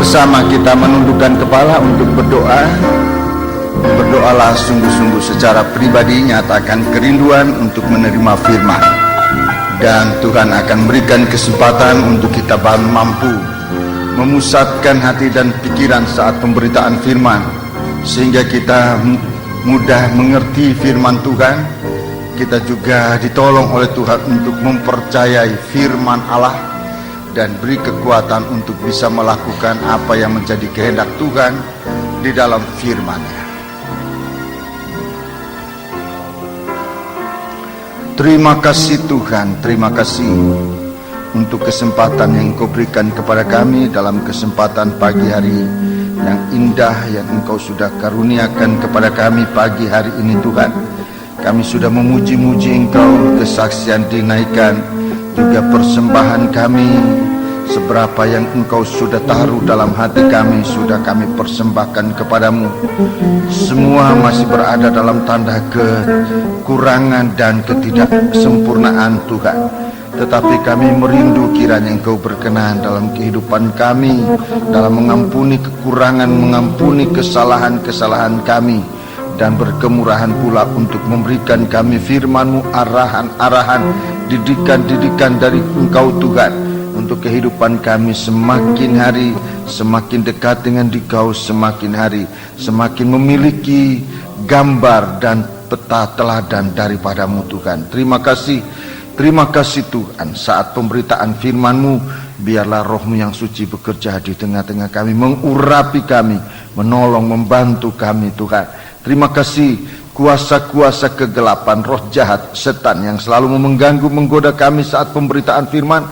bersama kita menundukkan kepala untuk berdoa. Berdoalah sungguh-sungguh secara pribadi, nyatakan kerinduan untuk menerima firman. Dan Tuhan akan berikan kesempatan untuk kita mampu memusatkan hati dan pikiran saat pemberitaan firman, sehingga kita mudah mengerti firman Tuhan. Kita juga ditolong oleh Tuhan untuk mempercayai firman Allah dan beri kekuatan untuk bisa melakukan apa yang menjadi kehendak Tuhan di dalam firman-Nya. Terima kasih Tuhan, terima kasih untuk kesempatan yang Engkau berikan kepada kami dalam kesempatan pagi hari yang indah yang Engkau sudah karuniakan kepada kami pagi hari ini Tuhan. Kami sudah memuji-muji Engkau, kesaksian dinaikkan, juga persembahan kami, seberapa yang Engkau sudah taruh dalam hati kami sudah kami persembahkan kepadamu. Semua masih berada dalam tanda kekurangan dan ketidaksempurnaan Tuhan, tetapi kami merindu kiranya Engkau berkenan dalam kehidupan kami, dalam mengampuni kekurangan, mengampuni kesalahan-kesalahan kami, dan berkemurahan pula untuk memberikan kami firman-Mu, arahan-arahan, didikan-didikan dari Engkau Tuhan, untuk kehidupan kami semakin hari semakin dekat dengan Dikau, semakin hari semakin memiliki gambar dan peta teladan daripada-Mu Tuhan. Terima kasih Tuhan. Saat pemberitaan firman-Mu, biarlah Roh-Mu yang suci bekerja di tengah-tengah kami, mengurapi kami, menolong, membantu kami Tuhan. Terima kasih kuasa-kuasa kegelapan, roh jahat, setan yang selalu mengganggu, menggoda kami saat pemberitaan firman.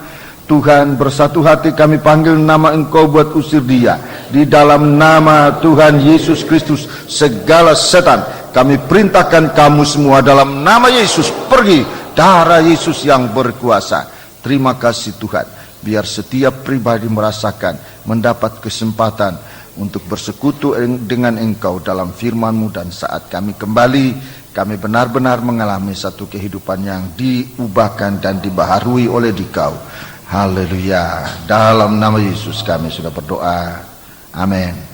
Tuhan, bersatu hati kami panggil nama Engkau buat usir dia. Di dalam nama Tuhan Yesus Kristus, segala setan kami perintahkan kamu semua dalam nama Yesus, pergi. Darah Yesus yang berkuasa. Terima kasih Tuhan. Biar setiap pribadi merasakan, mendapat kesempatan untuk bersekutu dengan Engkau dalam firman-Mu, dan saat kami kembali, kami benar-benar mengalami satu kehidupan yang diubahkan dan dibaharui oleh Dikau. Haleluya. Dalam nama Yesus kami sudah berdoa. Amin.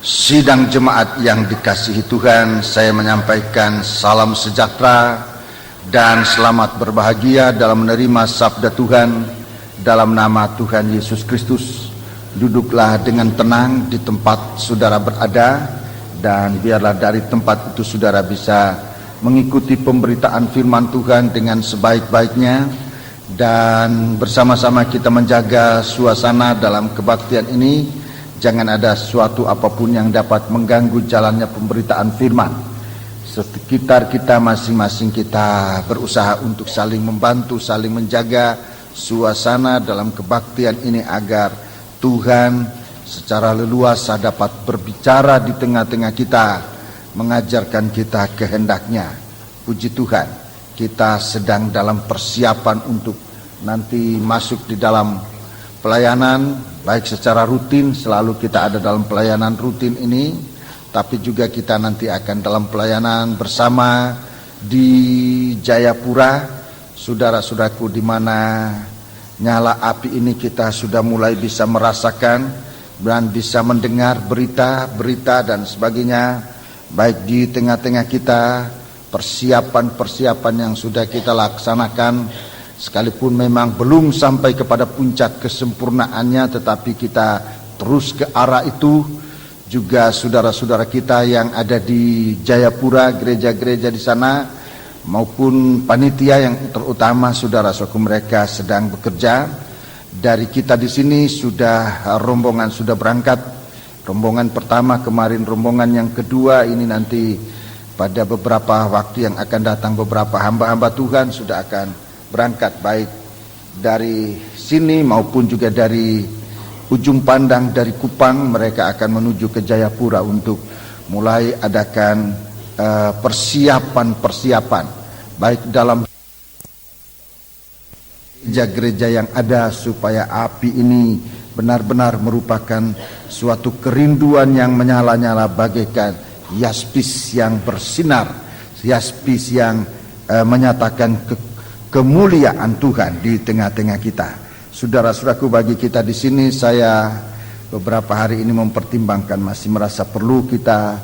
Sidang jemaat yang dikasihi Tuhan, saya menyampaikan salam sejahtera dan selamat berbahagia dalam menerima sabda Tuhan dalam nama Tuhan Yesus Kristus. Duduklah dengan tenang di tempat saudara berada, dan biarlah dari tempat itu saudara bisa mengikuti pemberitaan firman Tuhan dengan sebaik-baiknya, dan bersama-sama kita menjaga suasana dalam kebaktian ini. Jangan ada suatu apapun yang dapat mengganggu jalannya pemberitaan firman. Sekitar kita masing-masing kita berusaha untuk saling membantu, saling menjaga suasana dalam kebaktian ini agar Tuhan secara leluasa dapat berbicara di tengah-tengah kita, mengajarkan kita kehendak-Nya. Puji Tuhan, kita sedang dalam persiapan untuk nanti masuk di dalam pelayanan, baik secara rutin, selalu kita ada dalam pelayanan rutin ini, tapi juga kita nanti akan dalam pelayanan bersama di Jayapura, saudara-saudaraku, di mana nyala api ini kita sudah mulai bisa merasakan dan bisa mendengar berita-berita dan sebagainya, baik di tengah-tengah kita, persiapan-persiapan yang sudah kita laksanakan. Sekalipun memang belum sampai kepada puncak kesempurnaannya, tetapi kita terus ke arah itu. Juga saudara-saudara kita yang ada di Jayapura, gereja-gereja di sana, maupun panitia yang terutama saudara-saudaraku, mereka sedang bekerja. Dari kita di sini sudah rombongan sudah berangkat. Rombongan pertama kemarin, rombongan yang kedua ini nanti pada beberapa waktu yang akan datang, beberapa hamba-hamba Tuhan sudah akan berangkat, baik dari sini maupun juga dari ujung pandang, dari Kupang. Mereka akan menuju ke Jayapura untuk mulai adakan persiapan-persiapan baik dalam gereja-gereja yang ada, supaya api ini benar-benar merupakan suatu kerinduan yang menyala-nyala bagaikan yaspis yang bersinar, yaspis yang menyatakan kemuliaan Tuhan di tengah-tengah kita. Saudara-saudaraku, bagi kita di sini, saya beberapa hari ini mempertimbangkan, masih merasa perlu kita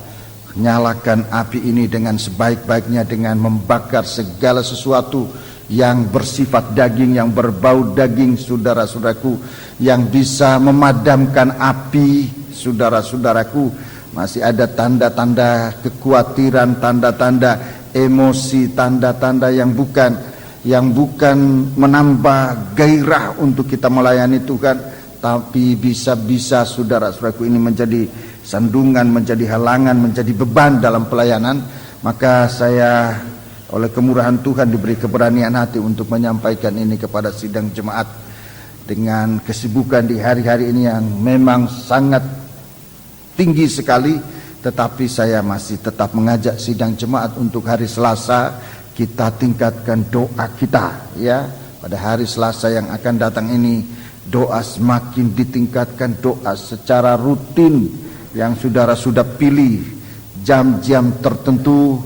nyalakan api ini dengan sebaik-baiknya, dengan membakar segala sesuatu yang bersifat daging, yang berbau daging, saudara-saudaraku, yang bisa memadamkan api. Saudara-saudaraku, masih ada tanda-tanda kekhawatiran, tanda-tanda emosi, tanda-tanda yang bukan menambah gairah untuk kita melayani Tuhan, tapi bisa-bisa saudara-saudaraku ini menjadi sandungan, menjadi halangan, menjadi beban dalam pelayanan. Maka saya oleh kemurahan Tuhan diberi keberanian hati untuk menyampaikan ini kepada sidang jemaat. Dengan kesibukan di hari-hari ini yang memang sangat tinggi sekali, tetapi saya masih tetap mengajak sidang jemaat untuk hari Selasa kita tingkatkan doa kita, ya. Pada hari Selasa yang akan datang ini, doa semakin ditingkatkan, doa secara rutin yang saudara sudah pilih jam-jam tertentu.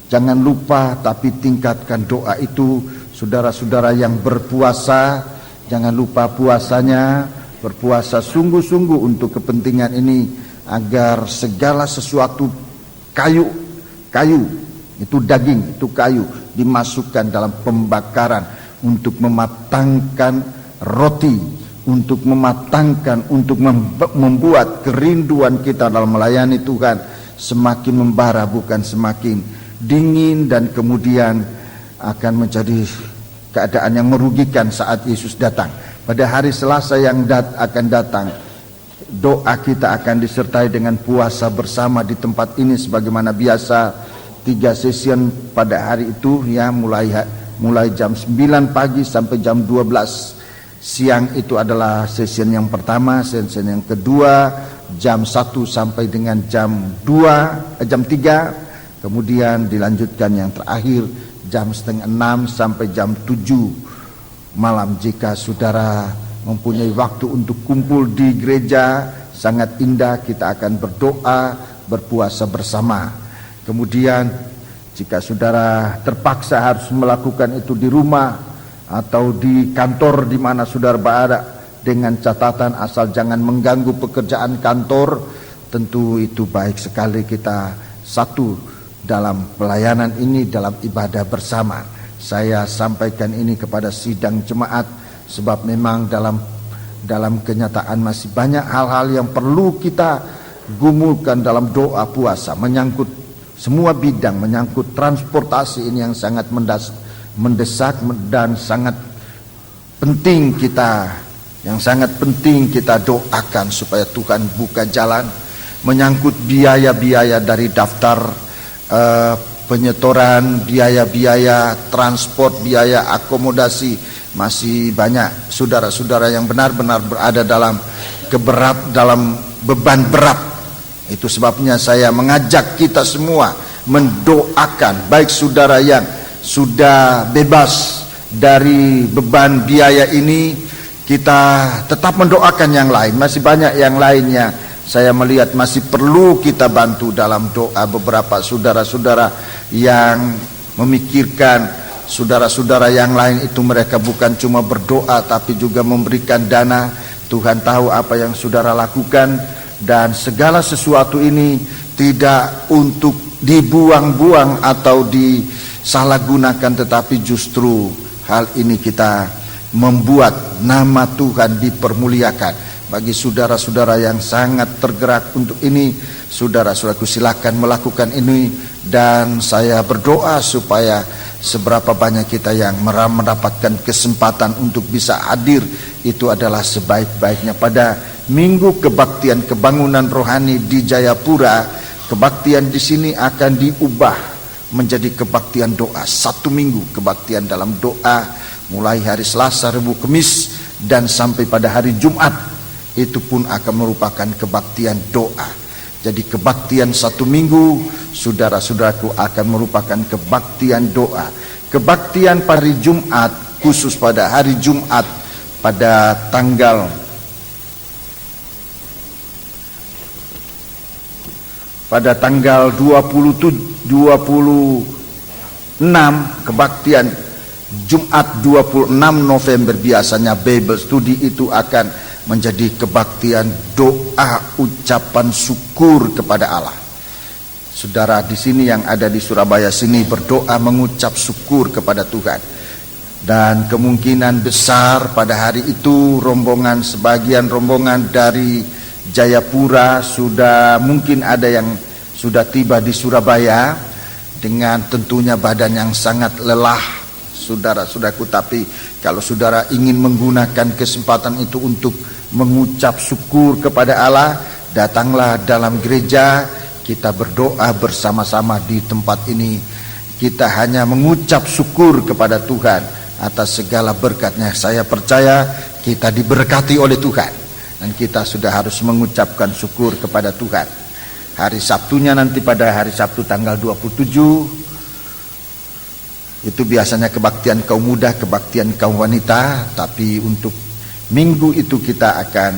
Jangan lupa, tapi tingkatkan doa itu. Saudara-saudara yang berpuasa, jangan lupa puasanya, berpuasa sungguh-sungguh untuk kepentingan ini, agar segala sesuatu kayu itu daging, itu kayu, dimasukkan dalam pembakaran untuk mematangkan roti, untuk mematangkan, untuk membuat kerinduan kita dalam melayani Tuhan semakin membara, bukan semakin dingin, dan kemudian akan menjadi keadaan yang merugikan saat Yesus datang. Pada hari Selasa yang akan datang, doa kita akan disertai dengan puasa bersama di tempat ini sebagaimana biasa. 3 session pada hari itu, ya, mulai jam 9 pagi sampai jam 12 siang. Itu adalah session yang pertama. Session yang kedua jam 1 sampai dengan jam 3. Kemudian dilanjutkan yang terakhir jam 5:30 sampai jam 7 malam. Jika saudara mempunyai waktu untuk kumpul di gereja, sangat indah, kita akan berdoa, berpuasa bersama. Kemudian jika saudara terpaksa harus melakukan itu di rumah atau di kantor di mana saudara berada, dengan catatan asal jangan mengganggu pekerjaan kantor, tentu itu baik sekali kita satu dalam pelayanan ini, dalam ibadah bersama. Saya sampaikan ini kepada sidang jemaat sebab memang dalam kenyataan masih banyak hal-hal yang perlu kita gumulkan dalam doa puasa, menyangkut semua bidang, menyangkut transportasi ini yang sangat mendesak dan sangat penting kita doakan supaya Tuhan buka jalan. Menyangkut biaya-biaya dari daftar penyetoran, biaya-biaya transport, biaya akomodasi, masih banyak saudara-saudara yang benar-benar berada dalam beban berat. Itu sebabnya saya mengajak kita semua mendoakan, baik saudara yang sudah bebas dari beban biaya ini, kita tetap mendoakan yang lain. Masih banyak yang lainnya saya melihat masih perlu kita bantu dalam doa. Beberapa saudara-saudara yang memikirkan saudara-saudara yang lain itu, mereka bukan cuma berdoa tapi juga memberikan dana. Tuhan tahu apa yang saudara lakukan, dan segala sesuatu ini tidak untuk dibuang-buang atau disalahgunakan, tetapi justru hal ini kita membuat nama Tuhan dipermuliakan. Bagi saudara-saudara yang sangat tergerak untuk ini, saudara-saudaraku, silakan melakukan ini, dan saya berdoa supaya seberapa banyak kita yang mendapatkan kesempatan untuk bisa hadir, itu adalah sebaik-baiknya. Pada Minggu Kebaktian Kebangunan Rohani di Jayapura, kebaktian di sini akan diubah menjadi kebaktian doa. 1 minggu kebaktian dalam doa, mulai hari Selasa, Rabu, Kamis, dan sampai pada hari Jumat. Itu pun akan merupakan kebaktian doa. Jadi kebaktian 1 minggu, saudara-saudaraku, akan merupakan kebaktian doa. Kebaktian pada hari Jumat, khusus pada hari Jumat pada tanggal 26, kebaktian Jumat 26 November biasanya Bible Study itu akan menjadi kebaktian doa ucapan syukur kepada Allah. Saudara di sini yang ada di Surabaya sini berdoa mengucap syukur kepada Tuhan. Dan kemungkinan besar pada hari itu sebagian rombongan dari Jayapura mungkin ada yang sudah tiba di Surabaya dengan tentunya badan yang sangat lelah, saudara-saudaraku. Tapi kalau saudara ingin menggunakan kesempatan itu untuk mengucap syukur kepada Allah, datanglah dalam gereja, kita berdoa bersama-sama di tempat ini. Kita hanya mengucap syukur kepada Tuhan atas segala berkatnya. Saya percaya kita diberkati oleh Tuhan, dan kita sudah harus mengucapkan syukur kepada Tuhan. Hari Sabtunya nanti pada hari Sabtu tanggal 27 itu biasanya kebaktian kaum muda, kebaktian kaum wanita. Tapi untuk minggu itu kita akan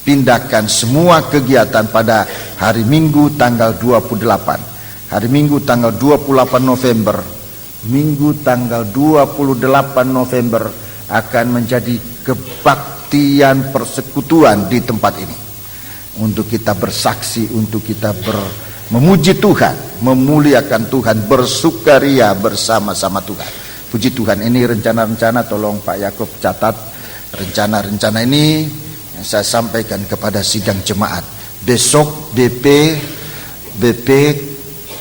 pindahkan semua kegiatan pada hari Minggu tanggal 28. Hari Minggu tanggal 28 November, Minggu tanggal 28 November akan menjadi kebaktian persekutuan di tempat ini. Untuk kita bersaksi, untuk kita memuji Tuhan, memuliakan Tuhan, bersukaria bersama-sama Tuhan. Puji Tuhan, ini rencana-rencana, tolong Pak Yakub catat rencana-rencana ini yang saya sampaikan kepada sidang jemaat. Besok BP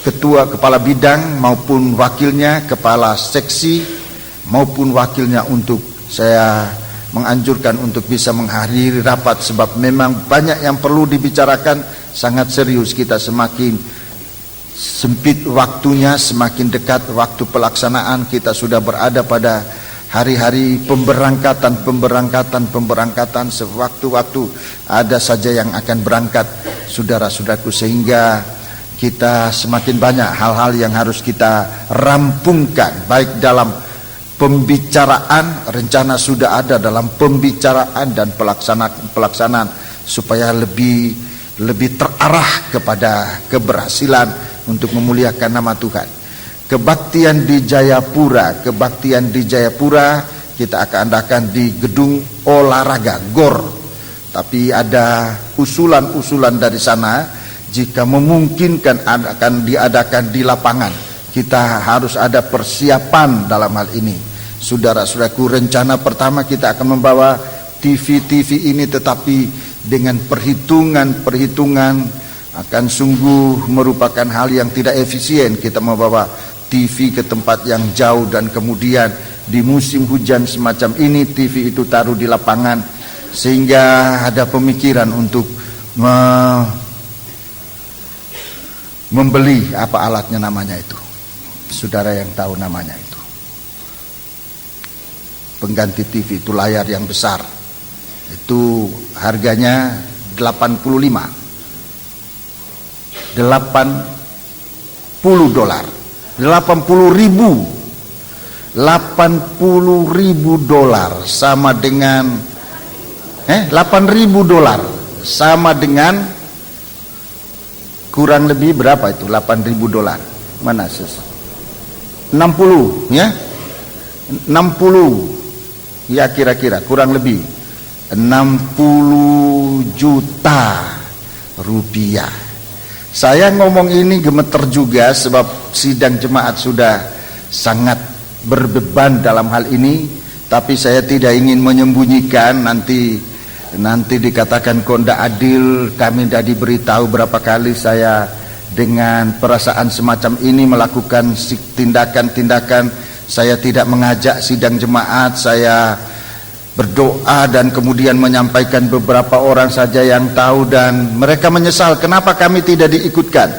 ketua kepala bidang maupun wakilnya, kepala seksi maupun wakilnya, untuk saya menganjurkan untuk bisa menghadiri rapat, sebab memang banyak yang perlu dibicarakan, sangat serius. Kita semakin sempit waktunya, semakin dekat waktu pelaksanaan. Kita sudah berada pada hari-hari pemberangkatan. Sewaktu-waktu ada saja yang akan berangkat, saudara-saudaraku, sehingga kita semakin banyak hal-hal yang harus kita rampungkan, baik dalam pembicaraan, rencana sudah ada dalam pembicaraan dan pelaksanaan supaya lebih terarah kepada keberhasilan untuk memuliakan nama Tuhan. Kebaktian di Jayapura kita akan adakan di gedung olahraga GOR. Tapi ada usulan dari sana, jika memungkinkan akan diadakan di lapangan. Kita harus ada persiapan dalam hal ini. Saudara-saudaraku, rencana pertama kita akan membawa TV ini, tetapi dengan perhitungan akan sungguh merupakan hal yang tidak efisien. Kita membawa TV ke tempat yang jauh, dan kemudian di musim hujan semacam ini TV itu taruh di lapangan, sehingga ada pemikiran untuk membeli apa alatnya namanya itu. Saudara yang tahu namanya itu, pengganti TV itu, layar yang besar itu harganya 80 dolar, 80 ribu dolar sama dengan 8.000 dolar, sama dengan kurang lebih berapa itu 8.000 dolar, mana 60 ya, 60 ya, kira-kira kurang lebih 60 juta rupiah. Saya ngomong ini gemeter juga, sebab sidang jemaat sudah sangat berbeban dalam hal ini. Tapi saya tidak ingin menyembunyikan, nanti dikatakan kok tidak adil, kami tidak diberitahu. Berapa kali saya dengan perasaan semacam ini melakukan tindakan-tindakan. Saya tidak mengajak sidang jemaat, saya berdoa dan kemudian menyampaikan beberapa orang saja yang tahu, dan mereka menyesal kenapa kami tidak diikutkan.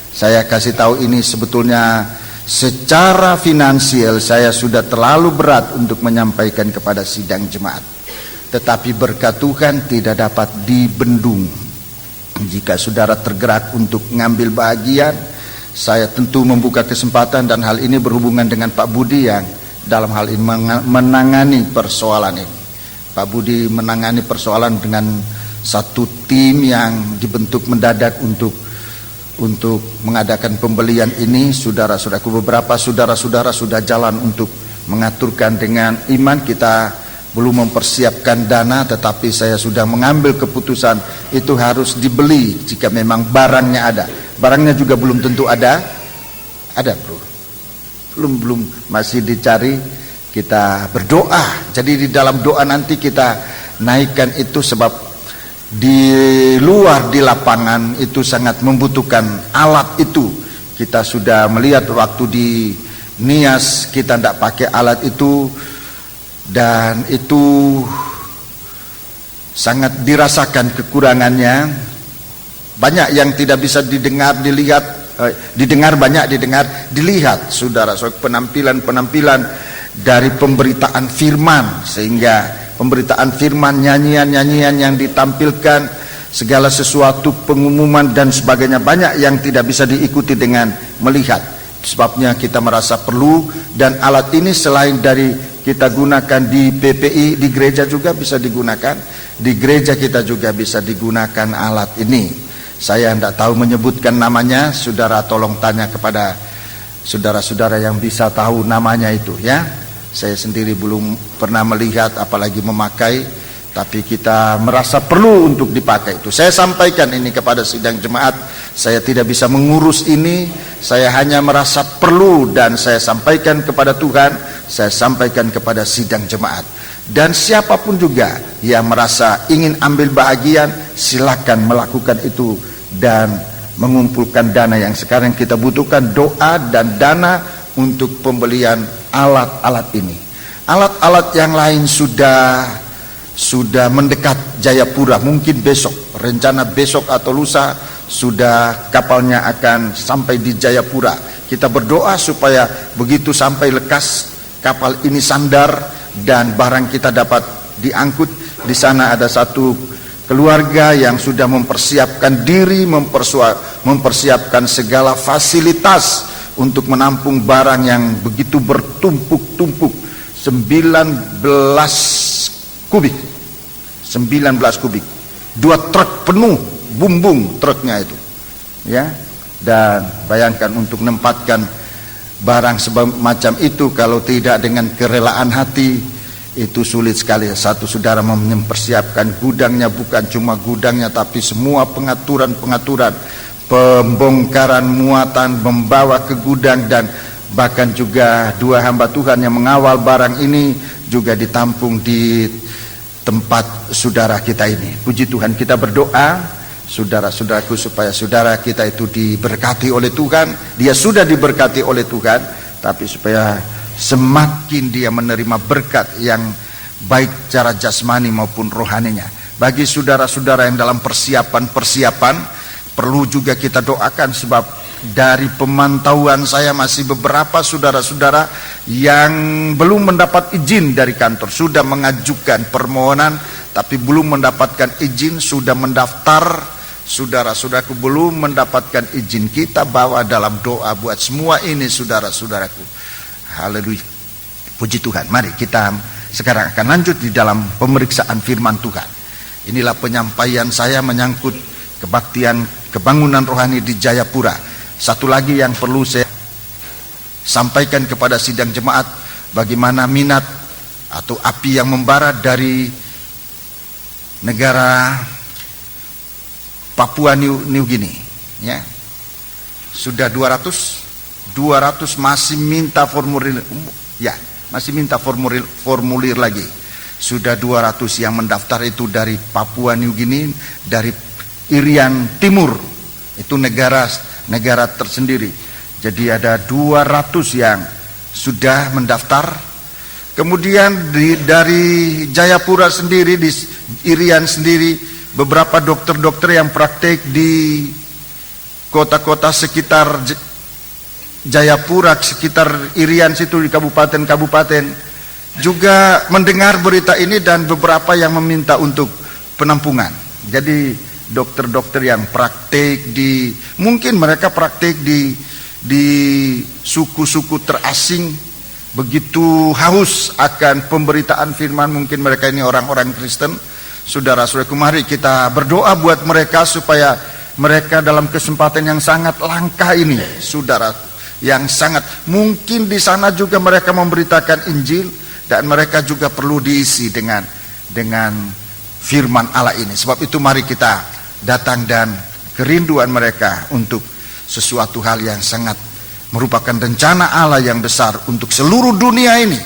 Saya kasih tahu, ini sebetulnya secara finansial saya sudah terlalu berat untuk menyampaikan kepada sidang jemaat, tetapi berkat Tuhan tidak dapat dibendung. Jika saudara tergerak untuk mengambil bahagian, saya tentu membuka kesempatan, dan hal ini berhubungan dengan Pak Budi yang dalam hal ini menangani persoalan ini. Pak Budi menangani persoalan dengan satu tim yang dibentuk mendadak untuk mengadakan pembelian ini. Saudara-saudaraku, beberapa saudara-saudara sudah jalan untuk mengaturkan dengan iman. Kita belum mempersiapkan dana, tetapi saya sudah mengambil keputusan itu harus dibeli jika memang barangnya ada. Barangnya juga belum tentu ada bro, belum masih dicari. Kita berdoa, jadi di dalam doa nanti kita naikkan itu, sebab di luar di lapangan itu sangat membutuhkan alat itu. Kita sudah melihat waktu di Nias kita tidak pakai alat itu, dan itu sangat dirasakan kekurangannya. Banyak yang tidak bisa didengar, didengar banyak, dilihat saudara. So, penampilan dari pemberitaan firman, sehingga pemberitaan firman, nyanyian yang ditampilkan, segala sesuatu, pengumuman dan sebagainya, banyak yang tidak bisa diikuti dengan melihat. Sebabnya kita merasa perlu, dan alat ini selain dari kita gunakan di PPI, di gereja juga bisa digunakan. Di gereja kita juga bisa digunakan alat ini. Saya tidak tahu menyebutkan namanya, saudara tolong tanya kepada saudara-saudara yang bisa tahu namanya itu ya. Saya sendiri belum pernah melihat apalagi memakai, tapi kita merasa perlu untuk dipakai itu. Saya sampaikan ini kepada sidang jemaat. Saya tidak bisa mengurus ini, saya hanya merasa perlu, dan saya sampaikan kepada Tuhan, saya sampaikan kepada sidang jemaat. Dan siapapun juga yang merasa ingin ambil bahagian, silakan melakukan itu dan mengumpulkan dana yang sekarang kita butuhkan, doa dan dana untuk pembelian alat-alat ini. Alat-alat yang lain sudah mendekat Jayapura, mungkin besok, rencana besok atau lusa sudah kapalnya akan sampai di Jayapura. Kita berdoa supaya begitu sampai lekas kapal ini sandar dan barang kita dapat diangkut. Di sana ada satu keluarga yang sudah mempersiapkan diri, mempersiapkan segala fasilitas untuk menampung barang yang begitu bertumpuk-tumpuk, 19 kubik, 2 truk penuh bumbung truknya itu ya. Dan bayangkan untuk menempatkan barang semacam itu, kalau tidak dengan kerelaan hati, itu sulit sekali. Satu saudara mempersiapkan gudangnya, bukan cuma gudangnya tapi semua pengaturan, pembongkaran muatan, membawa ke gudang, dan bahkan juga 2 hamba Tuhan yang mengawal barang ini juga ditampung di tempat saudara kita ini. Puji Tuhan, kita berdoa saudara-saudaraku supaya saudara kita itu diberkati oleh Tuhan. Dia sudah diberkati oleh Tuhan, tapi supaya semakin dia menerima berkat yang baik secara jasmani maupun rohaninya. Bagi saudara-saudara yang dalam persiapan, perlu juga kita doakan, sebab dari pemantauan saya masih beberapa saudara-saudara yang belum mendapat izin dari kantor, sudah mengajukan permohonan tapi belum mendapatkan izin, sudah mendaftar. Saudara-saudaraku belum mendapatkan izin, kita bawa dalam doa buat semua ini saudara-saudaraku. Haleluya, puji Tuhan. Mari kita sekarang akan lanjut di dalam pemeriksaan firman Tuhan. Inilah penyampaian saya menyangkut kebaktian kebangunan rohani di Jayapura. Satu lagi yang perlu saya sampaikan kepada sidang jemaat, bagaimana minat atau api yang membara dari negara Papua New Guinea ya. Sudah 200 masih minta formulir ya, masih minta formulir lagi. Sudah 200 yang mendaftar itu dari Papua New Guinea, dari Irian Timur, itu negara tersendiri. Jadi ada 200 yang sudah mendaftar. Kemudian dari Jayapura sendiri, di Irian sendiri, beberapa dokter-dokter yang praktek di kota-kota sekitar Jayapura, sekitar Irian situ, di kabupaten-kabupaten juga mendengar berita ini, dan beberapa yang meminta untuk penampungan. Jadi dokter-dokter yang praktek mungkin mereka praktek di suku-suku terasing, begitu haus akan pemberitaan firman. Mungkin mereka ini orang-orang Kristen. Saudara-saudaraku, mari kita berdoa buat mereka supaya mereka dalam kesempatan yang sangat langka ini, saudara, yang sangat mungkin di sana juga mereka memberitakan Injil, dan mereka juga perlu diisi dengan firman Allah ini. Sebab itu mari kita datang, dan kerinduan mereka untuk sesuatu hal yang sangat merupakan rencana Allah yang besar untuk seluruh dunia ini.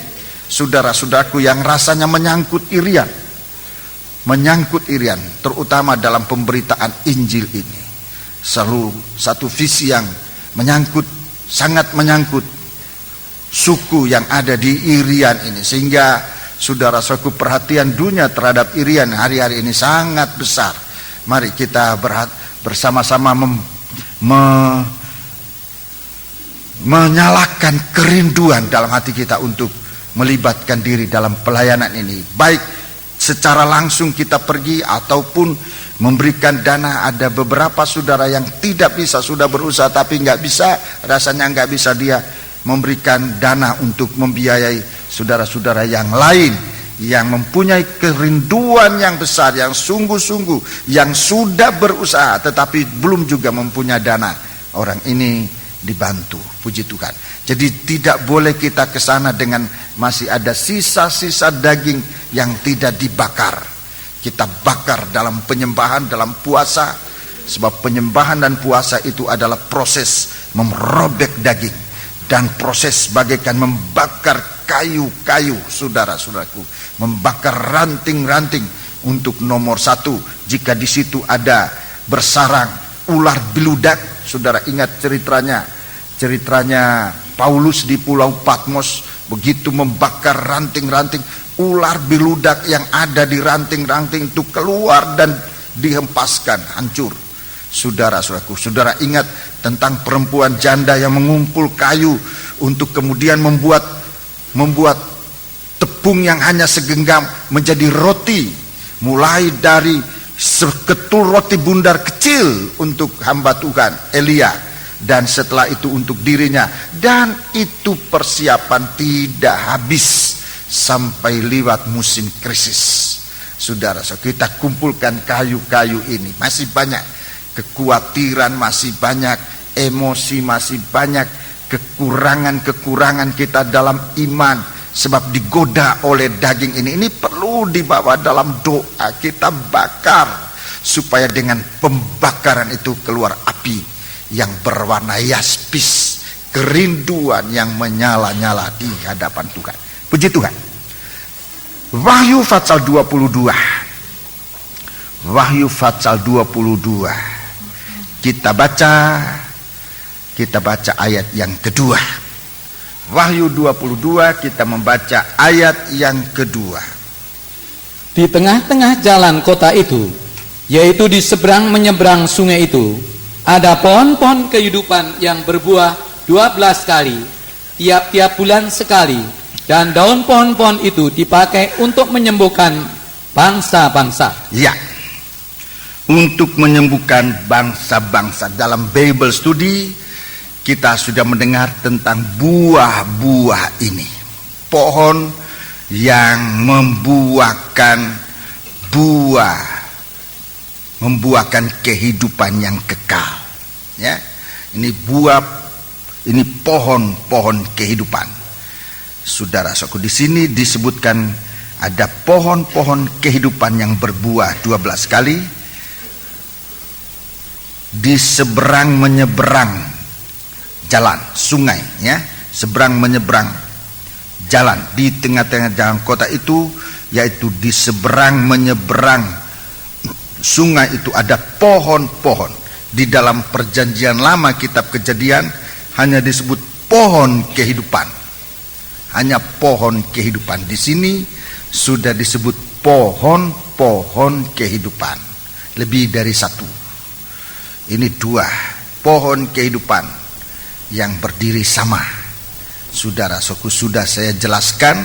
Saudara-saudaraku, yang rasanya menyangkut irian, terutama dalam pemberitaan Injil ini. Satu visi yang sangat menyangkut suku yang ada di Irian ini, sehingga saudara-saudaraku, perhatian dunia terhadap Irian hari-hari ini sangat besar. Mari kita bersama-sama menyalakan kerinduan dalam hati kita untuk melibatkan diri dalam pelayanan ini, baik secara langsung kita pergi ataupun memberikan dana. Ada beberapa saudara yang tidak bisa, sudah berusaha tapi rasanya nggak bisa dia memberikan dana untuk membiayai saudara-saudara yang lain yang mempunyai kerinduan yang besar, yang sungguh-sungguh, yang sudah berusaha tetapi belum juga mempunyai dana. Orang ini dibantu, puji Tuhan. Jadi tidak boleh kita ke sana dengan masih ada sisa-sisa daging yang tidak dibakar. Kita bakar dalam penyembahan, dalam puasa. Sebab penyembahan dan puasa itu adalah proses merobek daging, dan proses bagaikan membakar kayu-kayu, saudara-saudaraku, membakar ranting-ranting untuk nomor satu. Jika di situ ada bersarang ular beludak, saudara ingat ceritanya Paulus di Pulau Patmos, begitu membakar ranting-ranting, ular beludak yang ada di ranting-ranting itu keluar dan dihempaskan, hancur. Saudara-saudaraku, saudara ingat tentang perempuan janda yang mengumpul kayu untuk kemudian membuat tepung yang hanya segenggam menjadi roti, mulai dari seketul roti bundar kecil untuk hamba Tuhan Elia, dan setelah itu untuk dirinya, dan itu persiapan tidak habis sampai lewat musim krisis. Saudara, kita kumpulkan kayu-kayu ini, masih banyak kekhawatiran, masih banyak emosi, masih banyak kekurangan kita dalam iman, sebab digoda oleh daging ini perlu dibawa dalam doa. Kita bakar supaya dengan pembakaran itu keluar api yang berwarna yaspis, kerinduan yang menyala-nyala di hadapan Tuhan. Puji Tuhan. Wahyu pasal 22. Wahyu pasal 22. Kita baca ayat yang kedua. Wahyu 22 kita membaca ayat yang kedua. Di tengah-tengah jalan kota itu, yaitu di seberang menyeberang sungai itu, ada pohon-pohon kehidupan yang berbuah 12 kali, tiap-tiap bulan sekali, dan daun pohon-pohon itu dipakai untuk menyembuhkan bangsa-bangsa. Ya, untuk menyembuhkan bangsa-bangsa. Dalam Bible Study kita sudah mendengar tentang buah-buah ini, pohon yang membuahkan buah, membuahkan kehidupan yang kekal. Ya, ini buah, ini pohon-pohon kehidupan. Saudara-saudaraku, di sini disebutkan ada pohon-pohon kehidupan yang berbuah 12 kali di seberang menyeberang jalan sungai, ya, seberang menyeberang jalan di tengah-tengah jalan kota itu, yaitu di seberang menyeberang sungai itu ada pohon-pohon. Di dalam perjanjian lama kitab Kejadian hanya disebut pohon kehidupan, hanya pohon kehidupan. Di sini sudah disebut pohon-pohon kehidupan, lebih dari satu. Ini dua pohon kehidupan yang berdiri sama. Saudara, sudah saya jelaskan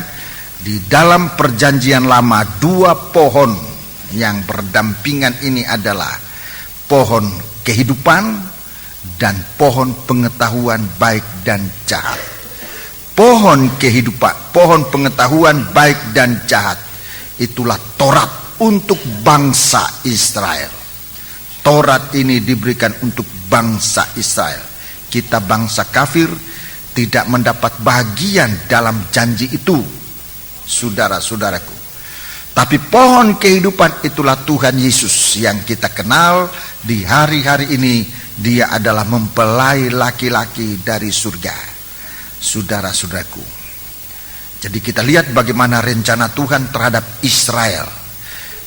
di dalam perjanjian lama dua pohon yang berdampingan ini adalah pohon kehidupan dan pohon pengetahuan baik dan jahat. Pohon kehidupan, pohon pengetahuan baik dan jahat, itulah Taurat untuk bangsa Israel. Taurat ini diberikan untuk bangsa Israel. Kita bangsa kafir tidak mendapat bagian dalam janji itu, saudara-saudaraku. Tapi pohon kehidupan itulah Tuhan Yesus yang kita kenal di hari-hari ini. Dia adalah mempelai laki-laki dari surga, saudara-saudaraku. Jadi kita lihat bagaimana rencana Tuhan terhadap Israel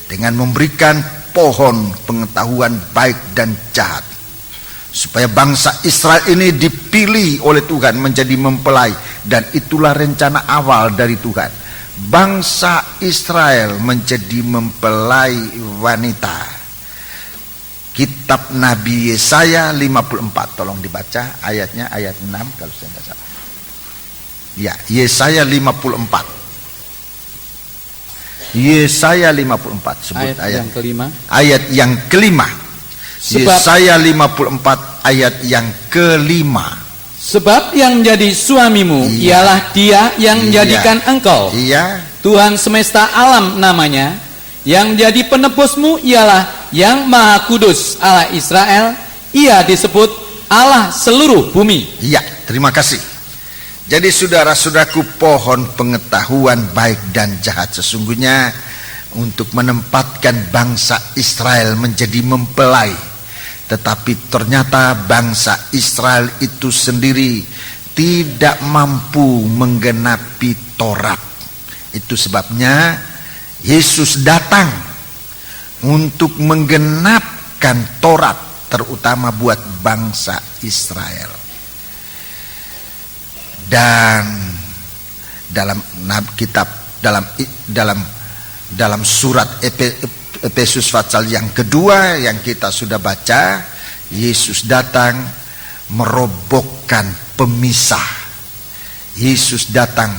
dengan memberikan pohon pengetahuan baik dan jahat, supaya bangsa Israel ini dipilih oleh Tuhan menjadi mempelai. Dan itulah rencana awal dari Tuhan, bangsa Israel menjadi mempelai wanita. Kitab Nabi Yesaya 54, tolong dibaca ayatnya, ayat 6 kalau saya tidak salah. Ya, Yesaya 54. Yesaya 54, sebut ayat yang kelima. Ayat yang kelima. Yesaya 54 ayat yang kelima. Sebab yang menjadi suamimu ialah Dia yang menjadikan engkau. Iya. Tuhan semesta alam namanya. Yang menjadi penebusmu ialah Yang Maha Kudus Allah Israel. Ia disebut Allah seluruh bumi. Iya, terima kasih. Jadi saudara-saudaraku, pohon pengetahuan baik dan jahat sesungguhnya untuk menempatkan bangsa Israel menjadi mempelai. Tetapi ternyata bangsa Israel itu sendiri tidak mampu menggenapi Taurat. Itu sebabnya Yesus datang untuk menggenapkan Taurat, terutama buat bangsa Israel. Dan dalam kitab dalam surat Efesus pasal yang kedua yang kita sudah baca, Yesus datang merobohkan pemisah. Yesus datang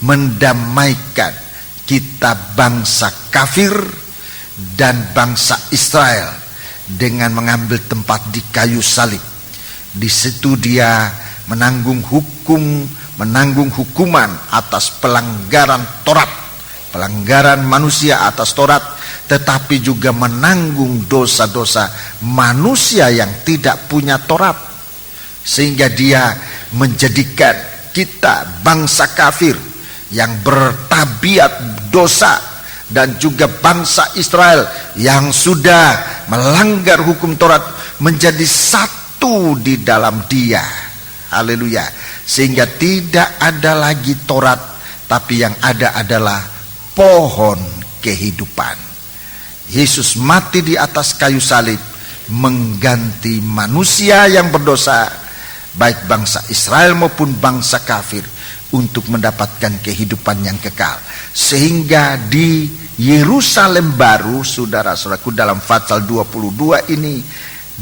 mendamaikan kita bangsa kafir dan bangsa Israel dengan mengambil tempat di kayu salib. Di situ dia menanggung hukuman atas pelanggaran Taurat, pelanggaran manusia atas Taurat, tetapi juga menanggung dosa-dosa manusia yang tidak punya Taurat, sehingga dia menjadikan kita bangsa kafir yang bertabiat dosa dan juga bangsa Israel yang sudah melanggar hukum Taurat menjadi satu di dalam Dia. Haleluya. Sehingga tidak ada lagi Taurat, tapi yang ada adalah pohon kehidupan. Yesus mati di atas kayu salib mengganti manusia yang berdosa, baik bangsa Israel maupun bangsa kafir, untuk mendapatkan kehidupan yang kekal. Sehingga di Yerusalem baru, saudara-saudaraku, dalam pasal 22 ini,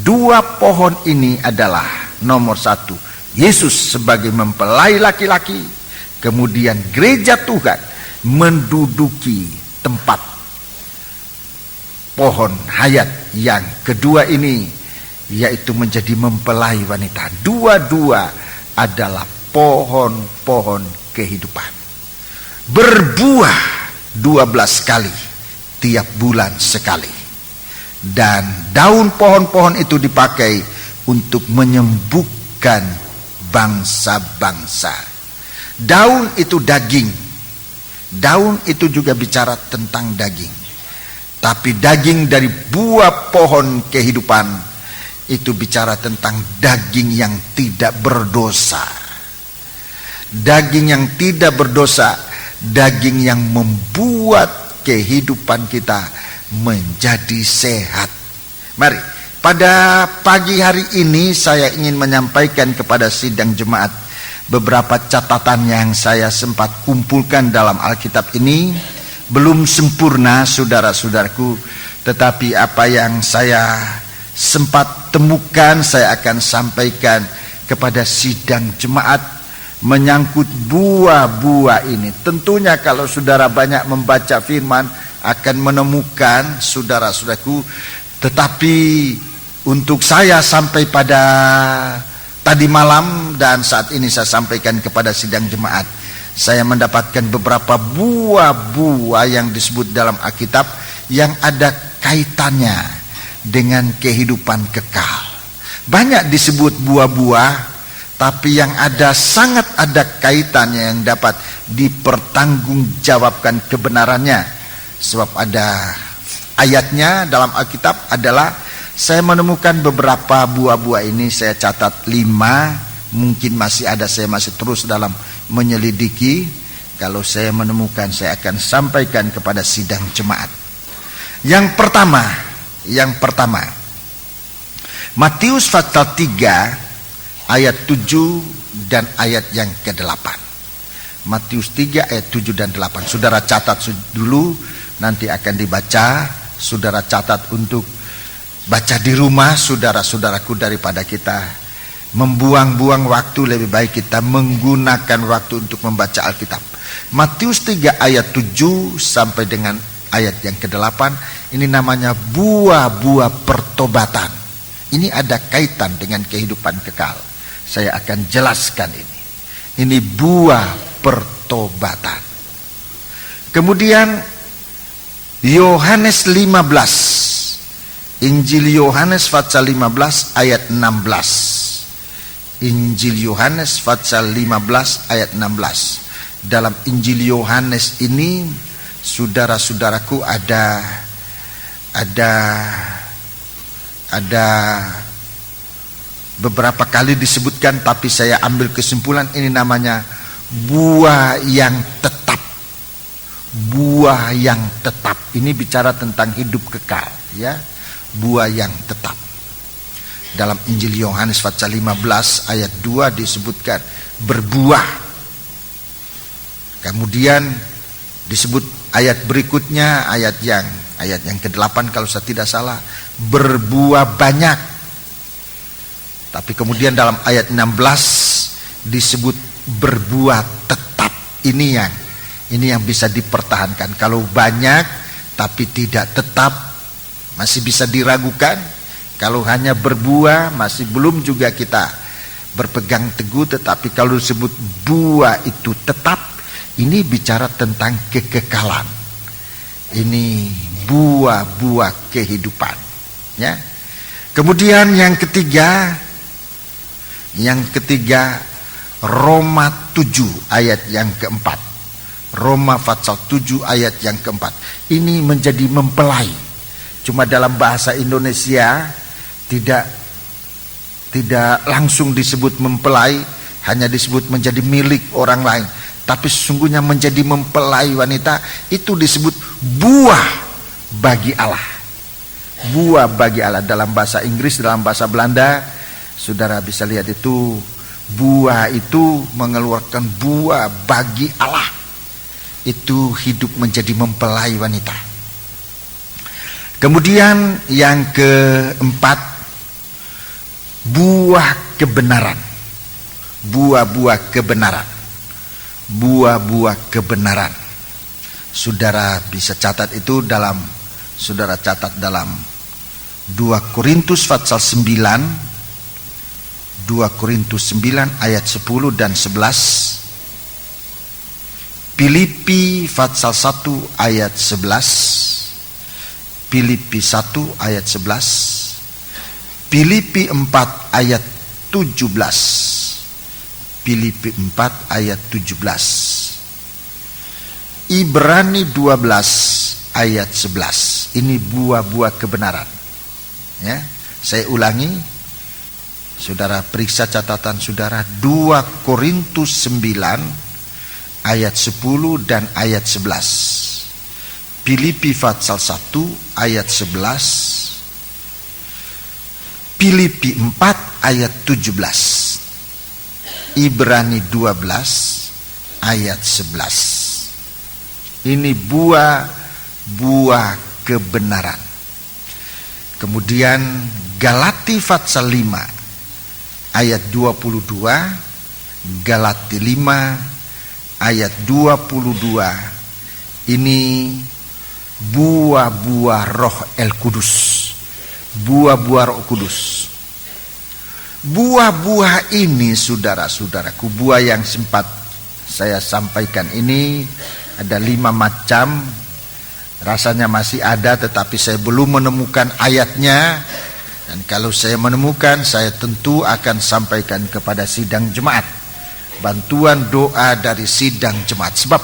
dua pohon ini adalah nomor satu, Yesus sebagai mempelai laki-laki, kemudian gereja Tuhan menduduki tempat pohon hayat yang kedua ini, yaitu menjadi mempelai wanita. Dua-dua adalah pohon-pohon kehidupan, berbuah 12 kali tiap bulan sekali. Dan daun pohon-pohon itu dipakai untuk menyembuhkan bangsa-bangsa. Daun itu daging, daun itu juga bicara tentang daging. Tapi daging dari buah pohon kehidupan itu bicara tentang daging yang tidak berdosa. Daging yang tidak berdosa, daging yang membuat kehidupan kita menjadi sehat. Mari, pada pagi hari ini saya ingin menyampaikan kepada sidang jemaat beberapa catatan yang saya sempat kumpulkan dalam Alkitab ini. Belum sempurna, saudara-saudaraku, tetapi apa yang saya sempat temukan saya akan sampaikan kepada sidang jemaat menyangkut buah-buah ini. Tentunya kalau saudara banyak membaca firman akan menemukan, saudara-saudaraku, tetapi untuk saya sampai pada tadi malam dan saat ini saya sampaikan kepada sidang jemaat, saya mendapatkan beberapa buah-buah yang disebut dalam Alkitab yang ada kaitannya dengan kehidupan kekal. Banyak disebut buah-buah, tapi yang sangat ada kaitannya yang dapat dipertanggungjawabkan kebenarannya. Sebab ada ayatnya dalam Alkitab adalah, saya menemukan beberapa buah-buah ini, saya catat 5, mungkin masih ada, saya masih terus dalam menyelidiki. Kalau saya menemukan, saya akan sampaikan kepada sidang jemaat. Yang pertama, Matius pasal 3 ayat 7 dan ayat yang ke-8. Matius 3 ayat 7 dan 8. Saudara catat dulu, nanti akan dibaca. Saudara catat untuk baca di rumah, saudara-saudaraku, daripada kita membuang-buang waktu, lebih baik kita menggunakan waktu untuk membaca Alkitab. Matius 3 ayat 7 sampai dengan ayat yang ke-8, ini namanya buah-buah pertobatan. Ini ada kaitan dengan kehidupan kekal. Saya akan jelaskan ini. Ini buah pertobatan. Kemudian Yohanes 15. Injil Yohanes pasal 15 ayat 16. Injil Yohanes pasal 15 ayat 16. Dalam Injil Yohanes ini, saudara-saudaraku, ada beberapa kali disebutkan, tapi saya ambil kesimpulan ini namanya buah yang tetap. Buah yang tetap. Ini bicara tentang hidup kekal, ya. Buah yang tetap. Dalam Injil Yohanes pasal 15 ayat 2 disebutkan berbuah. Kemudian disebut ayat berikutnya, ayat yang ke-8 kalau saya tidak salah, berbuah banyak. Tapi kemudian dalam ayat 16 disebut berbuah tetap. Ini yang bisa dipertahankan. Kalau banyak tapi tidak tetap, masih bisa diragukan. Kalau hanya berbuah, masih belum juga kita berpegang teguh. Tetapi kalau disebut buah itu tetap, ini bicara tentang kekekalan. Ini buah-buah kehidupan, ya. Kemudian yang ketiga, Roma 7 ayat yang keempat. Roma pasal 7 ayat yang keempat. Ini menjadi mempelai. Cuma dalam bahasa Indonesia tidak langsung disebut mempelai, hanya disebut menjadi milik orang lain. Tapi sesungguhnya menjadi mempelai wanita itu disebut buah bagi Allah. Buah bagi Allah dalam bahasa Inggris, dalam bahasa Belanda, saudara bisa lihat itu, buah itu mengeluarkan buah bagi Allah. Itu hidup menjadi mempelai wanita. Kemudian yang keempat, buah kebenaran. Buah-buah kebenaran. Buah-buah kebenaran. Saudara bisa catat itu dalam, saudara catat dalam 2 Korintus pasal 9. 2 Korintus 9 ayat 10 dan 11. Filipi pasal 1 ayat 11. Filipi 1 ayat 11. Filipi 4 ayat 17. Filipi 4 ayat 17. Ibrani 12 ayat 11. Ini buah-buah kebenaran. Ya, saya ulangi. Saudara periksa catatan saudara, 2 Korintus 9 ayat 10 dan ayat 11. Filipi pasal 1 ayat 11. Filipi 4 ayat 17. Ibrani 12 ayat 11. Ini buah kebenaran. Kemudian Galati pasal 5 ayat 22, Galati 5 ayat 22. Ini buah-buah Roh El Kudus. buah-buah Roh Kudus. Buah-buah ini, saudara-saudaraku, buah yang sempat saya sampaikan ini ada 5 macam. Rasanya masih ada, tetapi saya belum menemukan ayatnya. Dan kalau saya menemukan, saya tentu akan sampaikan kepada sidang jemaat. Bantuan doa dari sidang jemaat. Sebab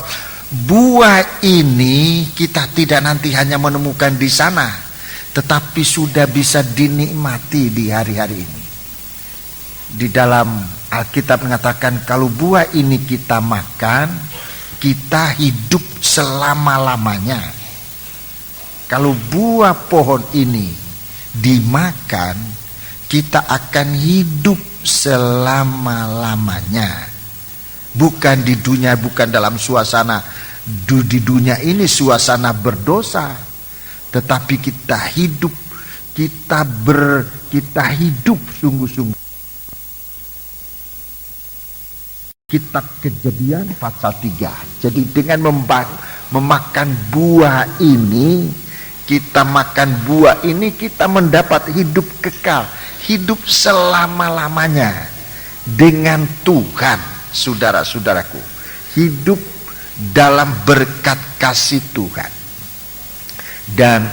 buah ini kita tidak nanti hanya menemukan di sana, tetapi sudah bisa dinikmati di hari-hari ini. Di dalam Alkitab mengatakan kalau buah ini kita makan, kita hidup selama-lamanya. Kalau buah pohon ini dimakan, kita akan hidup selama-lamanya. Bukan di dunia, bukan dalam suasana di dunia ini suasana berdosa, tetapi kita hidup, kita hidup sungguh-sungguh. Kitab Kejadian pasal 3. Jadi dengan memakan buah ini, kita makan buah ini, kita mendapat hidup kekal, hidup selama-lamanya dengan Tuhan, saudara-saudaraku. Hidup dalam berkat kasih Tuhan. Dan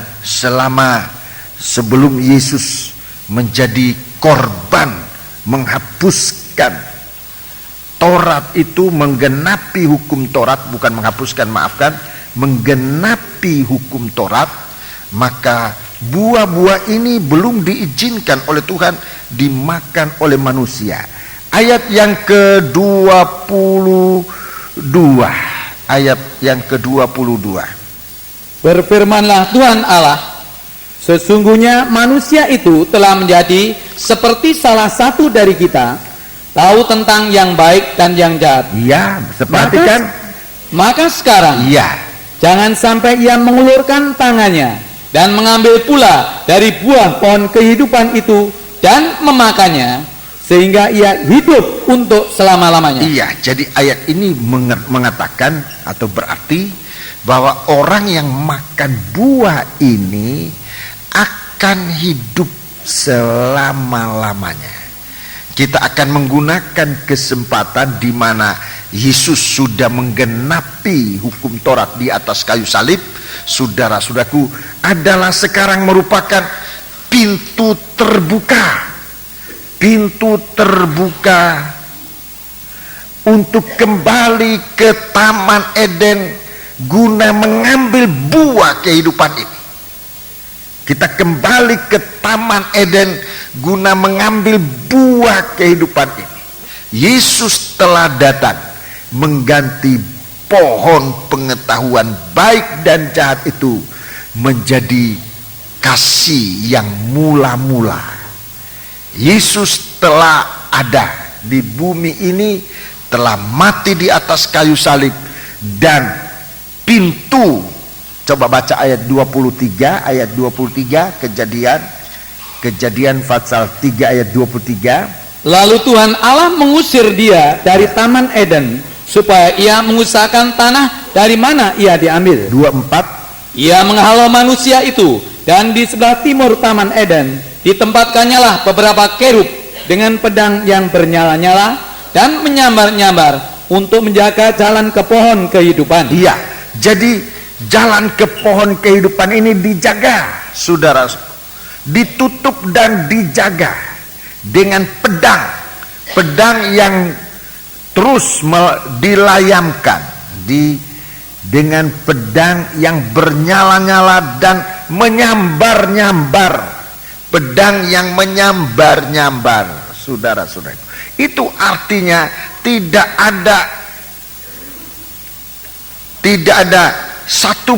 sebelum Yesus menjadi korban menghapuskan Taurat itu, menggenapi hukum Taurat, bukan menghapuskan, maafkan, menggenapi hukum Taurat, maka buah-buah ini belum diizinkan oleh Tuhan dimakan oleh manusia. Ayat yang ke-22, ayat yang ke-22. Berfirmanlah Tuhan Allah, sesungguhnya manusia itu telah menjadi seperti salah satu dari kita, tahu tentang yang baik dan yang jahat. Iya, perhatikan. Maka sekarang, iya, jangan sampai ia mengulurkan tangannya dan mengambil pula dari buah pohon kehidupan itu dan memakannya, sehingga ia hidup untuk selama-lamanya. Iya, jadi ayat ini mengatakan atau berarti bahwa orang yang makan buah ini akan hidup selama-lamanya. Kita akan menggunakan kesempatan di mana Yesus sudah menggenapi hukum Taurat di atas kayu salib. Saudara-saudaraku, adalah sekarang merupakan pintu terbuka untuk kembali ke Taman Eden guna mengambil buah kehidupan ini. Kita kembali ke Taman Eden guna mengambil buah kehidupan ini. Yesus telah datang mengganti pohon pengetahuan baik dan jahat itu menjadi kasih yang mula-mula. Yesus telah ada di bumi ini, telah mati di atas kayu salib, dan pintu, coba baca ayat 23, Kejadian pasal 3 ayat 23. Lalu Tuhan Allah mengusir dia dari Taman Eden, supaya ia mengusahakan tanah dari mana ia diambil. 24. Ia menghalau manusia itu, dan di sebelah timur Taman Eden ditempatkannya beberapa kerub dengan pedang yang bernyala-nyala dan menyambar-nyambar untuk menjaga jalan ke pohon kehidupan. Iya, jadi jalan ke pohon kehidupan ini dijaga, saudara, ditutup dan dijaga dengan pedang yang terus dilayamkan, dengan pedang yang bernyala-nyala dan menyambar-nyambar. Pedang yang menyambar-nyambar, saudara-saudara. Itu artinya tidak ada satu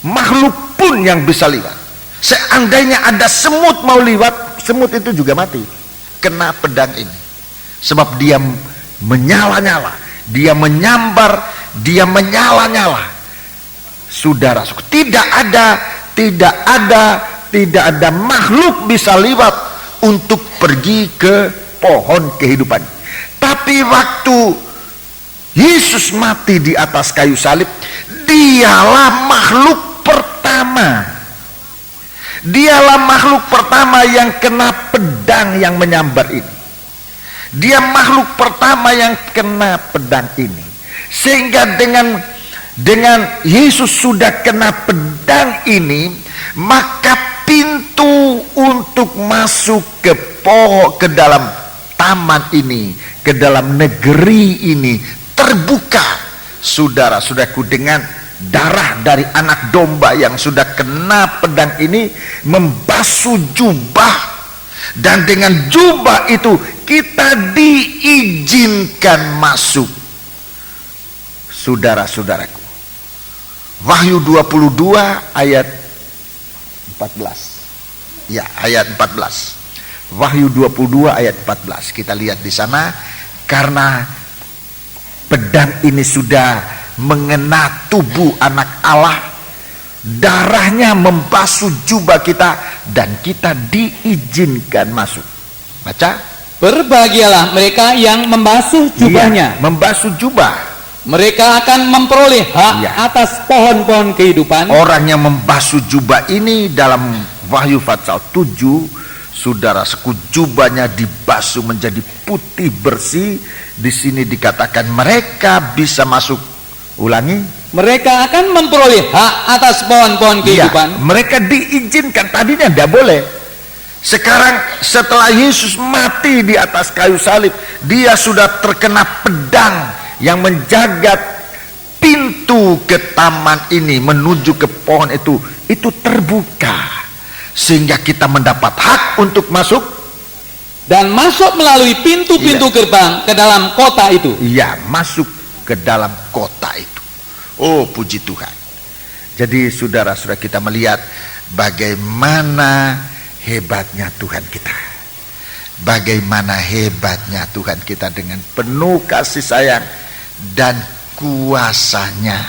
makhluk pun yang bisa lewat. Seandainya ada semut mau lewat, semut itu juga mati kena pedang ini. Sebab dia menyala-nyala, dia menyambar, dia menyala-nyala. Saudara, tidak ada makhluk bisa lewat untuk pergi ke pohon kehidupan. Tapi waktu Yesus mati di atas kayu salib, dialah makhluk pertama. Dialah makhluk pertama yang kena pedang yang menyambar ini. Dia makhluk pertama yang kena pedang ini. Sehingga dengan Yesus sudah kena pedang ini, maka pintu untuk masuk ke dalam taman ini, ke dalam negeri ini terbuka. Saudara-saudaraku, dengan darah dari anak domba yang sudah kena pedang ini membasuh jubah, dan dengan jubah itu kita diizinkan masuk. Saudara-saudaraku, Wahyu 22 ayat 14. Ya, ayat 14. Wahyu 22 ayat 14. Kita lihat di sana, karena pedang ini sudah mengena tubuh anak Allah, darahnya membasuh jubah kita, dan kita diizinkan masuk. Baca. Berbahagialah mereka yang membasuh jubahnya. Iya, membasuh jubah. Mereka akan memperoleh hak atas pohon-pohon kehidupan. Orang yang membasuh jubah ini dalam Wahyu pasal 7, saudara, jubahnya dibasuh menjadi putih bersih. Di sini dikatakan mereka bisa masuk. Ulangi. Mereka akan memperoleh hak atas pohon-pohon kehidupan. Ya, mereka diizinkan, tadinya tidak boleh. Sekarang setelah Yesus mati di atas kayu salib, dia sudah terkena pedang yang menjaga pintu ke taman ini menuju ke pohon itu terbuka, sehingga kita mendapat hak untuk masuk dan masuk melalui pintu-pintu gerbang ke dalam kota itu. Iya, masuk ke dalam kota itu. Oh, puji Tuhan. Jadi saudara-saudara, kita melihat bagaimana hebatnya Tuhan kita. Bagaimana hebatnya Tuhan kita dengan penuh kasih sayang dan kuasanya.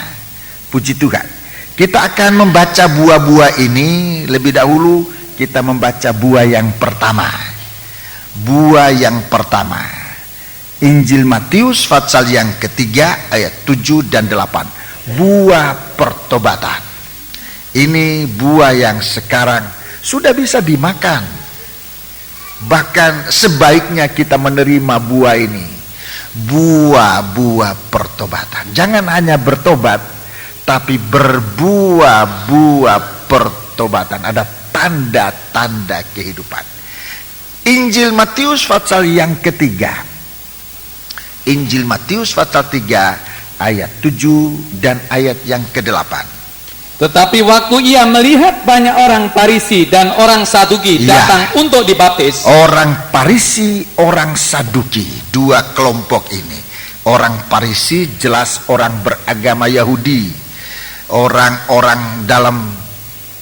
Puji Tuhan. Kita akan membaca buah-buah ini. Lebih dahulu kita membaca buah yang pertama. Buah yang pertama, Injil Matius pasal yang ketiga ayat 7 dan 8. Buah pertobatan. Ini buah yang sekarang sudah bisa dimakan. Bahkan sebaiknya kita menerima buah ini. Buah-buah pertobatan. Jangan hanya bertobat, tapi berbuah-buah pertobatan. Ada tanda-tanda kehidupan. Injil Matius pasal yang ketiga. Injil Matius pasal 3 ayat 7 dan ayat yang ke-8. Tetapi waktu ia melihat banyak orang Farisi dan orang Saduki datang untuk dibaptis. Orang Farisi, orang Saduki, dua kelompok ini. Orang Farisi jelas orang beragama Yahudi, orang-orang dalam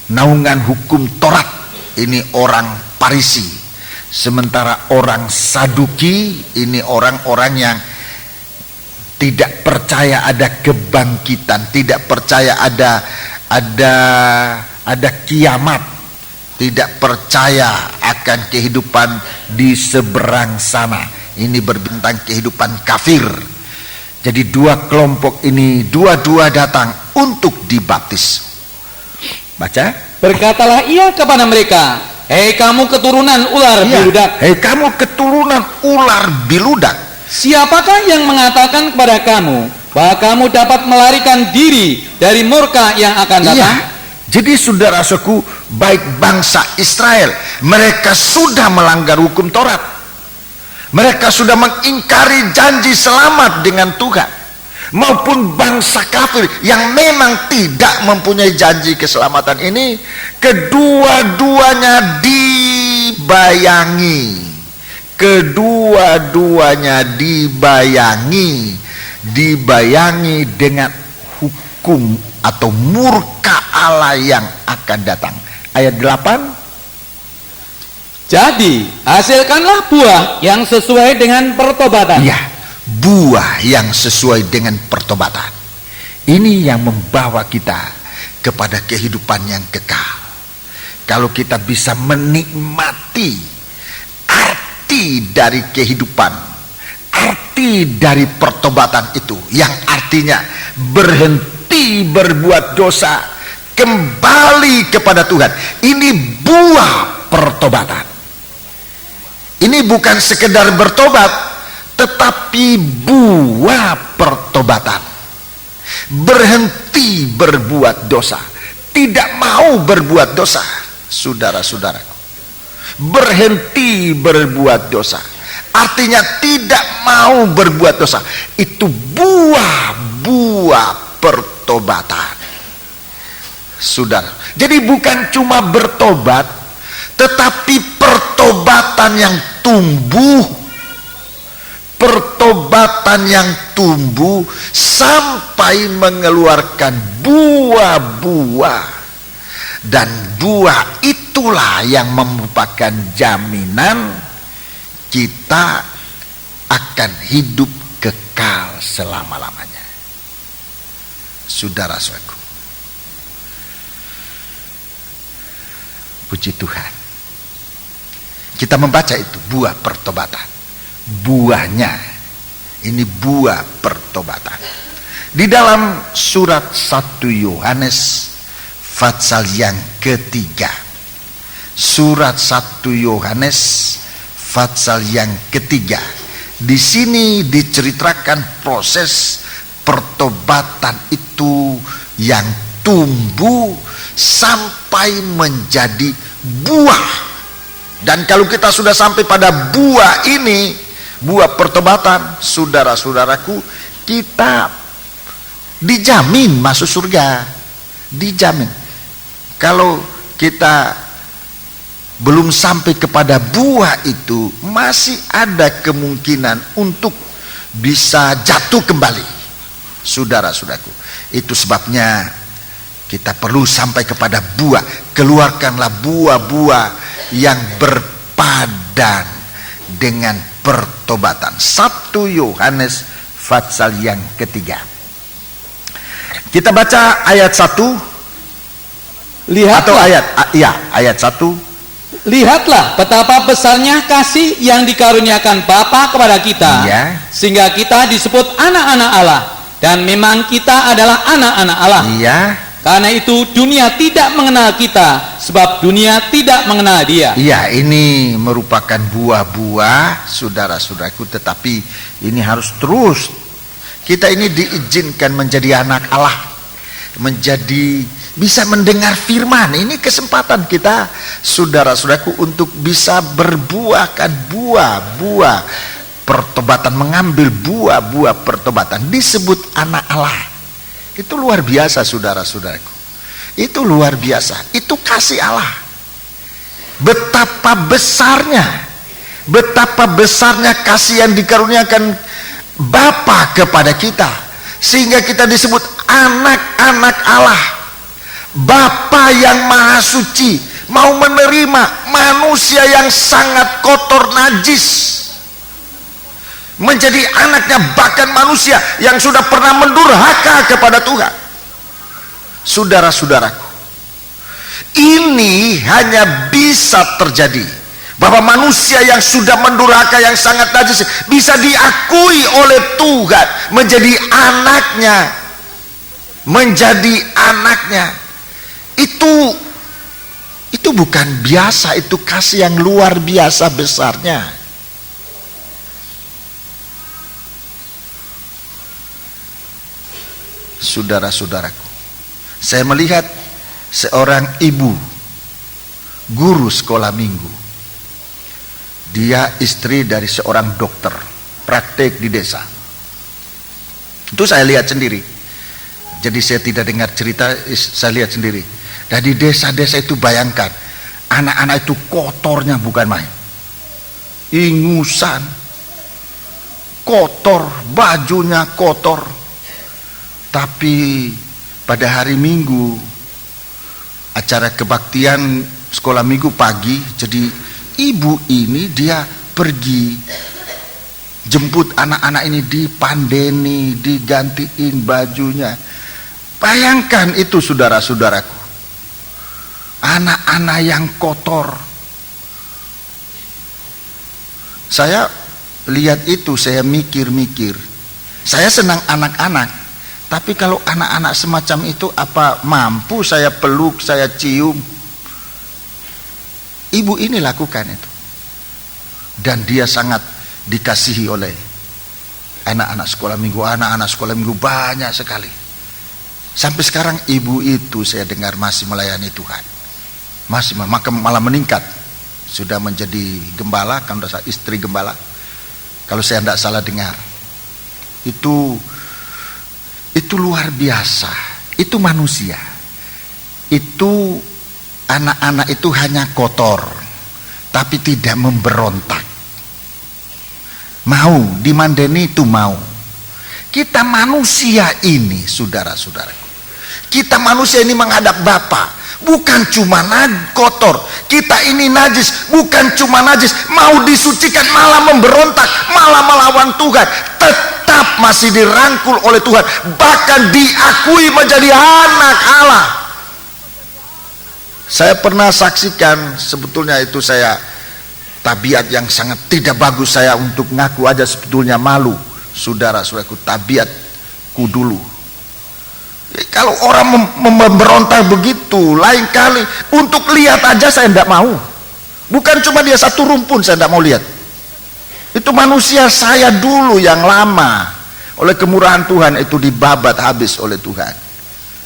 naungan hukum Taurat. Ini orang Farisi. Sementara orang Saduki ini orang-orang yang tidak percaya ada kebangkitan, tidak percaya ada kiamat, tidak percaya akan kehidupan di seberang sana. Ini bertentang kehidupan kafir. Jadi dua kelompok ini dua-dua datang untuk dibaptis. Baca. Berkatalah ia kepada mereka, "Hei kamu keturunan ular biludak." Hei kamu keturunan ular biludak. Siapakah yang mengatakan kepada kamu bahwa kamu dapat melarikan diri dari murka yang akan datang? Jadi saudara-saudaraku, baik bangsa Israel, mereka sudah melanggar hukum Taurat. Mereka sudah mengingkari janji selamat dengan Tuhan. Maupun bangsa kafir yang memang tidak mempunyai janji keselamatan ini, kedua-duanya dibayangi. Kedua-duanya dibayangi dengan hukum atau murka Allah yang akan datang. Ayat 8. Jadi hasilkanlah buah yang sesuai dengan pertobatan. Ya, buah yang sesuai dengan pertobatan. Ini yang membawa kita kepada kehidupan yang kekal. Kalau kita bisa menikmati arti dari kehidupan, arti dari pertobatan itu, yang artinya berhenti berbuat dosa, kembali kepada Tuhan. Ini buah pertobatan. Ini bukan sekedar bertobat, tetapi buah pertobatan. Berhenti berbuat dosa, tidak mau berbuat dosa, saudara-saudaraku. Berhenti berbuat dosa artinya tidak mau berbuat dosa. Itu buah-buah pertobatan, saudara. Jadi bukan cuma bertobat, tetapi pertobatan yang tumbuh, pertobatan yang tumbuh sampai mengeluarkan buah-buah. Dan buah itulah yang merupakan jaminan kita akan hidup kekal selama-lamanya. Saudara-saudaraku, puji Tuhan, kita membaca itu buah pertobatan. Buahnya ini buah pertobatan di dalam surat 1 Yohanes pasal yang ketiga. Surat 1 Yohanes pasal yang ketiga. Di sini diceritakan proses pertobatan itu yang tumbuh sampai menjadi buah. Dan kalau kita sudah sampai pada buah ini, buah pertobatan, saudara-saudaraku, kita dijamin masuk surga. Dijamin. Kalau kita belum sampai kepada buah itu, masih ada kemungkinan untuk bisa jatuh kembali, saudara-saudaraku. Itu sebabnya kita perlu sampai kepada buah. Keluarkanlah buah-buah yang berpadan dengan pertobatan. 1 Yohanes pasal yang ketiga. Kita baca ayat 1. Atau ayat 1. Lihatlah betapa besarnya kasih yang dikaruniakan Bapa kepada kita, Ya. sehingga kita disebut anak-anak Allah. Dan memang kita adalah anak-anak Allah. Iya. Karena itu dunia tidak mengenal kita, sebab dunia tidak mengenal Dia. Iya, ini merupakan buah-buah, saudara-saudaraku, tetapi ini harus terus. Kita ini diizinkan menjadi anak Allah, menjadi bisa mendengar firman. Ini kesempatan kita, saudara-saudaraku, untuk bisa berbuahkan buah-buah pertobatan, mengambil buah-buah pertobatan. Disebut anak Allah. Itu luar biasa, saudara-saudaraku. Itu luar biasa. Itu kasih Allah. Betapa besarnya kasih yang dikaruniakan Bapa kepada kita, sehingga kita disebut anak-anak Allah. Bapa yang maha suci mau menerima manusia yang sangat kotor, najis, menjadi anaknya, bahkan manusia yang sudah pernah mendurhaka kepada Tuhan. Saudara-saudaraku, ini hanya bisa terjadi bahwa manusia yang sudah mendurhaka, yang sangat najis, bisa diakui oleh Tuhan menjadi anaknya, menjadi anaknya. Itu bukan biasa, itu kasih yang luar biasa besarnya. Saudara-saudaraku, saya melihat seorang ibu guru sekolah minggu. Dia istri dari seorang dokter praktek di desa. Itu saya lihat sendiri. Jadi saya tidak dengar cerita, saya lihat sendiri. Dan di desa-desa itu bayangkan, anak-anak itu kotornya bukan main. Ingusan, kotor, bajunya kotor. Tapi pada hari Minggu, acara kebaktian sekolah minggu pagi, jadi ibu ini dia pergi jemput anak-anak ini, dipandeni, digantiin bajunya. Bayangkan itu, saudara-saudaraku, anak-anak yang kotor. Saya lihat itu, saya mikir-mikir. Saya senang anak-anak, Tapi kalau anak-anak semacam itu, apa mampu saya peluk, saya cium? Ibu ini lakukan itu. Dan dia sangat dikasihi oleh anak-anak sekolah minggu. Anak-anak sekolah minggu banyak sekali. Sampai sekarang ibu itu saya dengar masih melayani Tuhan. Masih, maka malah meningkat. Sudah menjadi gembala, kan sudah istri gembala. Kalau saya tidak salah dengar. Itu luar biasa. Itu manusia. Itu anak-anak itu hanya kotor, tapi tidak memberontak. Mau dimandeni itu mau. Kita manusia ini, saudara-saudara, kita manusia ini menghadap Bapa bukan cuma kotor. Kita ini najis, bukan cuma najis, mau disucikan malah memberontak, malah melawan Tuhan. Tetap masih dirangkul oleh Tuhan, bahkan diakui menjadi anak Allah. Saya pernah saksikan, sebetulnya itu saya tabiat yang sangat tidak bagus, saya untuk ngaku aja sebetulnya malu. Saudara-saudaraku, tabiatku dulu. Kalau orang memberontak begitu, lain kali untuk lihat aja saya tidak mau. Bukan cuma dia satu rumpun saya tidak mau lihat. Itu manusia saya dulu yang lama, oleh kemurahan Tuhan itu dibabat habis oleh Tuhan.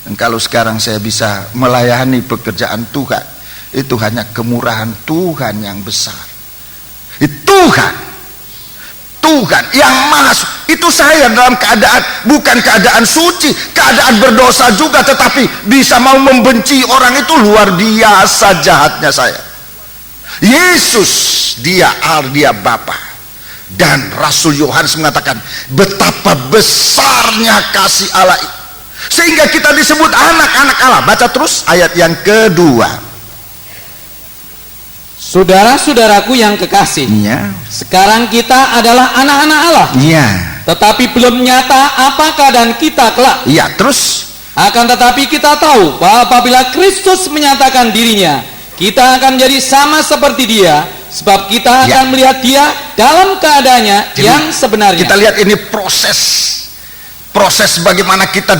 Dan kalau sekarang saya bisa melayani pekerjaan Tuhan, itu hanya kemurahan Tuhan yang besar. Tuhan yang maha. Itu saya dalam keadaan, bukan keadaan suci, keadaan berdosa juga, tetapi bisa mau membenci orang, itu luar biasa jahatnya saya. Yesus dia Bapa. Dan Rasul Yohanes mengatakan betapa besarnya kasih Allah itu, sehingga kita disebut anak-anak Allah. Baca terus ayat yang kedua. Saudara-saudaraku yang kekasih, Ya. sekarang kita adalah anak-anak Allah. Iya. Tetapi belum nyata apa keadaan kita kelak. Iya, terus Akan tetapi kita tahu bahwa apabila Kristus menyatakan dirinya, kita akan jadi sama seperti Dia, sebab kita akan melihat Dia dalam keadaannya yang sebenarnya. Kita lihat ini proses bagaimana kita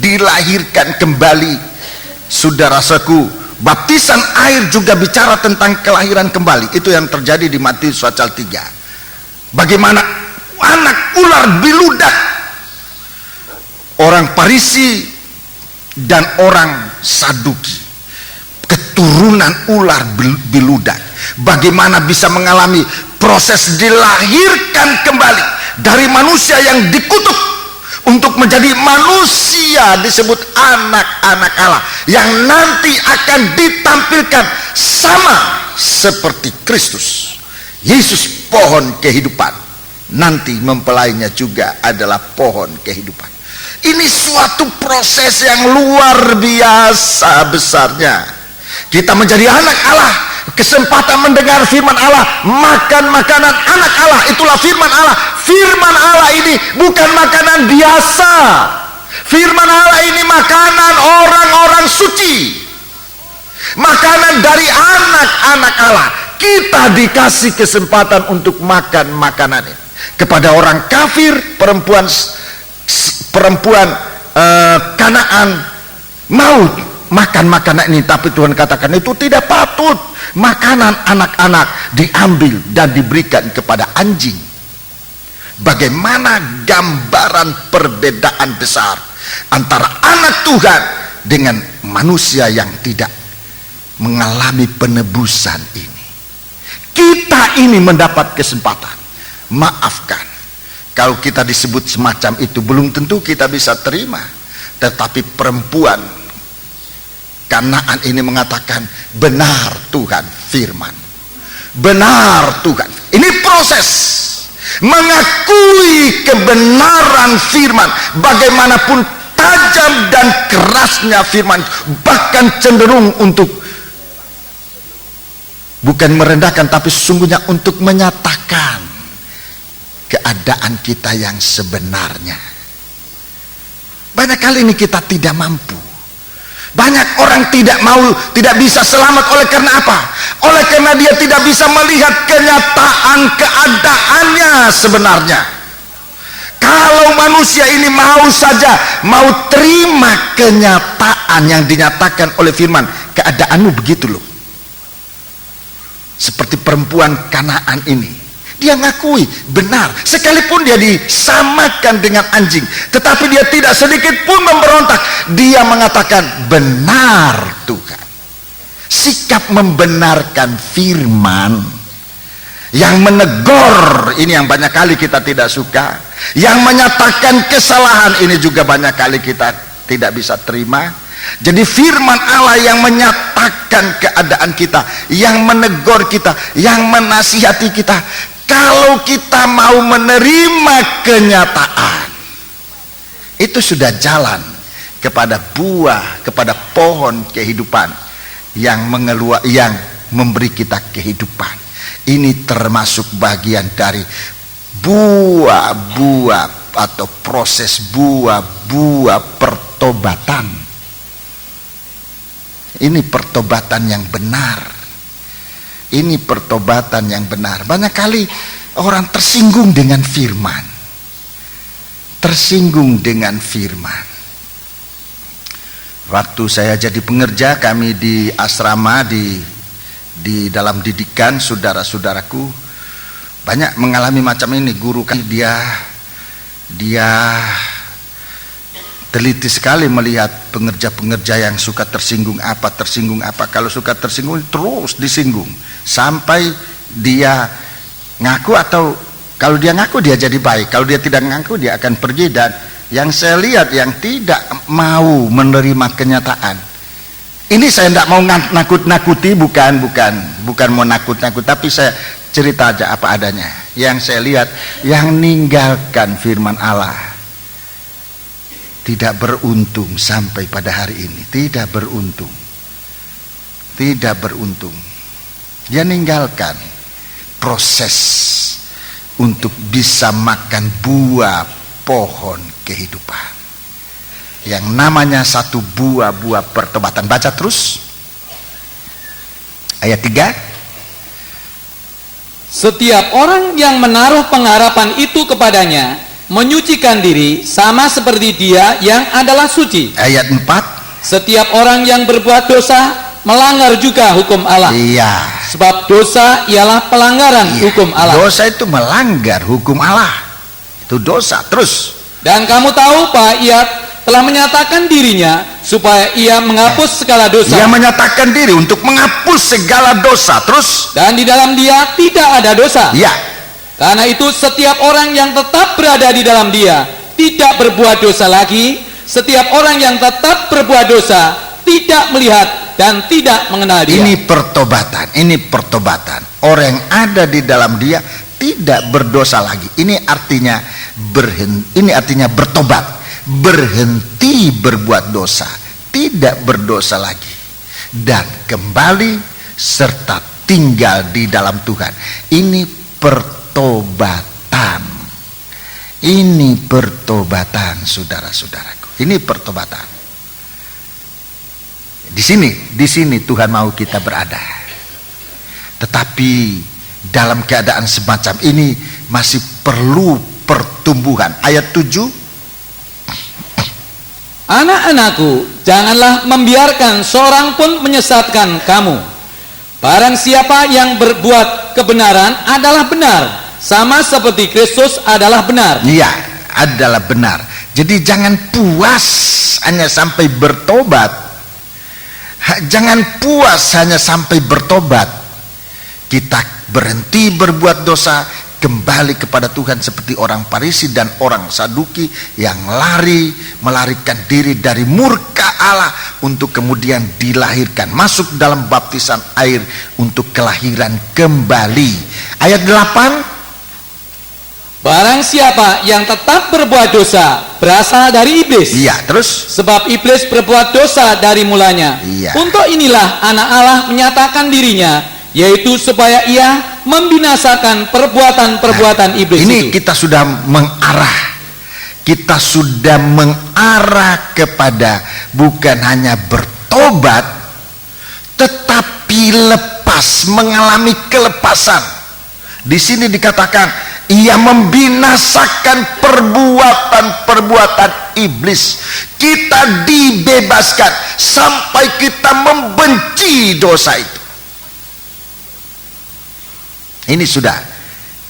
dilahirkan kembali. Saudara-saudaraku, baptisan air juga bicara tentang kelahiran kembali. Itu yang terjadi di Matius pasal 3. Bagaimana anak ular biludak, orang Parisi dan orang Saduki, keturunan ular biludak, bagaimana bisa mengalami proses dilahirkan kembali dari manusia yang dikutuk untuk menjadi manusia disebut anak-anak Allah yang nanti akan ditampilkan sama seperti Kristus. Yesus pohon kehidupan, nanti mempelainya juga adalah pohon kehidupan. Ini suatu proses yang luar biasa besarnya. Kita menjadi anak Allah, kesempatan mendengar firman Allah, makan makanan anak Allah, itulah firman Allah. Firman Allah ini bukan makanan biasa. Firman Allah ini makanan orang-orang suci, makanan dari anak-anak Allah. Kita dikasih kesempatan untuk makan makanan ini. Kepada orang kafir, perempuan Kanaan mau makan makanan ini, tapi Tuhan katakan itu tidak patut. Makanan anak-anak diambil dan diberikan kepada anjing. Bagaimana gambaran perbedaan besar antara anak Tuhan dengan manusia yang tidak mengalami penebusan ini. Kita ini mendapat kesempatan. Maafkan kalau kita disebut semacam itu, belum tentu kita bisa terima. Tetapi perempuan Kanaan ini mengatakan, benar Tuhan firman, benar Tuhan. Ini proses mengakui kebenaran firman, bagaimanapun tajam dan kerasnya firman, bahkan cenderung untuk bukan merendahkan, tapi sesungguhnya untuk menyatakan keadaan kita yang sebenarnya. Banyak kali ini kita tidak mampu. Banyak orang tidak mau, tidak bisa selamat oleh karena apa? Oleh karena dia tidak bisa melihat kenyataan keadaannya sebenarnya. Kalau manusia ini mau terima kenyataan yang dinyatakan oleh firman, keadaanmu begitu loh. Seperti perempuan Kanaan ini, dia ngakui benar, sekalipun dia disamakan dengan anjing, tetapi dia tidak sedikit pun memberontak. Dia mengatakan, benar Tuhan. Sikap membenarkan firman, yang menegur ini yang banyak kali kita tidak suka, yang menyatakan kesalahan ini juga banyak kali kita tidak bisa terima. Jadi firman Allah yang menyatakan keadaan kita, yang menegur kita, yang menasihati kita. Kalau kita mau menerima kenyataan, itu sudah jalan kepada buah, kepada pohon kehidupan yang memberi kita kehidupan. Ini termasuk bagian dari buah-buah atau proses buah-buah pertobatan. Ini pertobatan yang benar. Ini pertobatan yang benar. Banyak kali orang tersinggung dengan firman. Tersinggung dengan firman. Waktu saya jadi pengerja, kami di asrama, di dalam didikan, saudara-saudaraku banyak mengalami macam ini. Guru kan dia teliti sekali melihat pengerja-pengerja yang suka tersinggung apa. Kalau suka tersinggung terus disinggung sampai dia ngaku, atau kalau dia ngaku dia jadi baik, kalau dia tidak ngaku dia akan pergi. Dan yang saya lihat yang tidak mau menerima kenyataan ini, saya tidak mau nakut-nakuti, bukan mau nakut-nakut, tapi saya cerita aja apa adanya. Yang saya lihat, yang ninggalkan firman Allah tidak beruntung sampai pada hari ini. Tidak beruntung. Dia ninggalkan proses untuk bisa makan buah pohon kehidupan, yang namanya satu buah-buah pertobatan. Baca terus ayat 3. Setiap orang yang menaruh pengharapan itu kepadanya menyucikan diri sama seperti dia yang adalah suci. Ayat 4. Setiap orang yang berbuat dosa melanggar juga hukum Allah. Iya. Sebab dosa ialah pelanggaran hukum Allah. Dosa itu melanggar hukum Allah. Itu dosa. Terus. Dan kamu tahu bahwa ia telah menyatakan dirinya supaya ia menghapus segala dosa. Ia menyatakan diri untuk menghapus segala dosa. Terus. Dan di dalam dia tidak ada dosa. Iya. Karena itu setiap orang yang tetap berada di dalam dia tidak berbuat dosa lagi. Setiap orang yang tetap berbuat dosa tidak melihat dan tidak mengenal dia. Ini pertobatan. Orang yang ada di dalam dia tidak berdosa lagi. Ini artinya bertobat, berhenti berbuat dosa, tidak berdosa lagi, dan kembali serta tinggal di dalam Tuhan. Ini pertobatan. Saudara-saudaraku. Ini pertobatan. Di sini Tuhan mau kita berada. Tetapi dalam keadaan semacam ini masih perlu pertumbuhan. Ayat 7. Anak-anakku, janganlah membiarkan seorang pun menyesatkan kamu. Barang siapa yang berbuat kebenaran adalah benar, sama seperti Kristus adalah benar. Iya, adalah benar. Jadi jangan puas hanya sampai bertobat. Jangan puas hanya sampai bertobat. Kita berhenti berbuat dosa, kembali kepada Tuhan seperti orang Farisi dan orang Saduki yang melarikan diri dari murka Allah untuk kemudian dilahirkan, masuk dalam baptisan air untuk kelahiran kembali. Ayat 8. Barang siapa yang tetap berbuat dosa berasal dari iblis. Iya, terus. Sebab iblis berbuat dosa dari mulanya. Iya. Untuk inilah anak Allah menyatakan dirinya, yaitu supaya ia membinasakan perbuatan-perbuatan iblis ini itu. Kita sudah mengarah kepada bukan hanya bertobat, tetapi lepas, mengalami kelepasan. Di sini dikatakan Ia membinasakan perbuatan-perbuatan iblis. Kita dibebaskan sampai kita membenci dosa itu. Ini sudah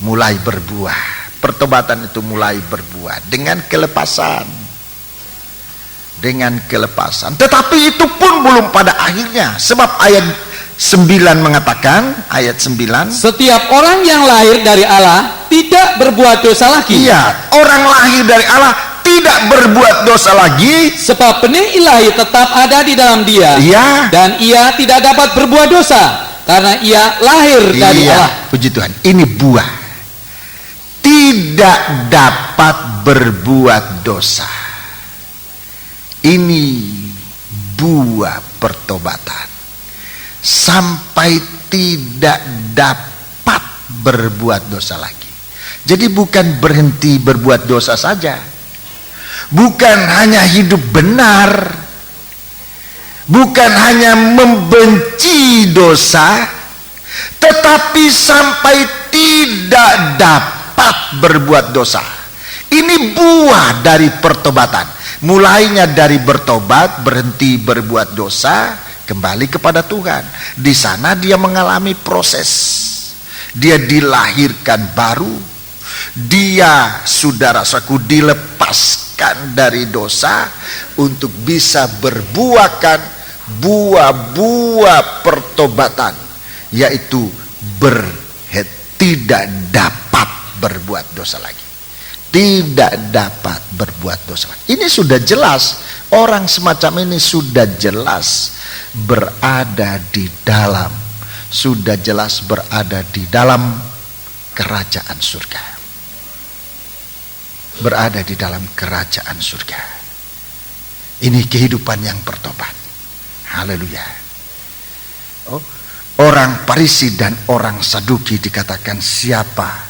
mulai berbuah. Pertobatan itu mulai berbuah dengan kelepasan. Dengan kelepasan. Tetapi itu pun belum pada akhirnya. Sebab ayat 9 mengatakan, ayat 9, setiap orang yang lahir dari Allah tidak berbuat dosa lagi. iya, orang lahir dari Allah tidak berbuat dosa lagi, sebab benih ilahi tetap ada di dalam dia. iya, Dan ia tidak dapat berbuat dosa karena ia lahir dari Allah. Puji Tuhan. Ini buah. Tidak dapat berbuat dosa. Ini buah pertobatan. Sampai tidak dapat berbuat dosa lagi. Jadi bukan berhenti berbuat dosa saja, bukan hanya hidup benar, bukan hanya membenci dosa, tetapi sampai tidak dapat berbuat dosa. Ini buah dari pertobatan. Mulainya dari bertobat, berhenti berbuat dosa, kembali kepada Tuhan. Di sana dia mengalami proses. Dia dilahirkan baru. Dia, saudara-saudaraku, dilepaskan dari dosa untuk bisa berbuahkan buah-buah pertobatan, yaitu tidak dapat berbuat dosa lagi. Tidak dapat berbuat dosa lagi. Ini sudah jelas. Orang semacam ini sudah jelas berada di dalam, sudah jelas berada di dalam kerajaan surga. Berada di dalam kerajaan surga. Ini kehidupan yang bertobat. Haleluya. Oh, orang Farisi dan orang Saduki dikatakan siapa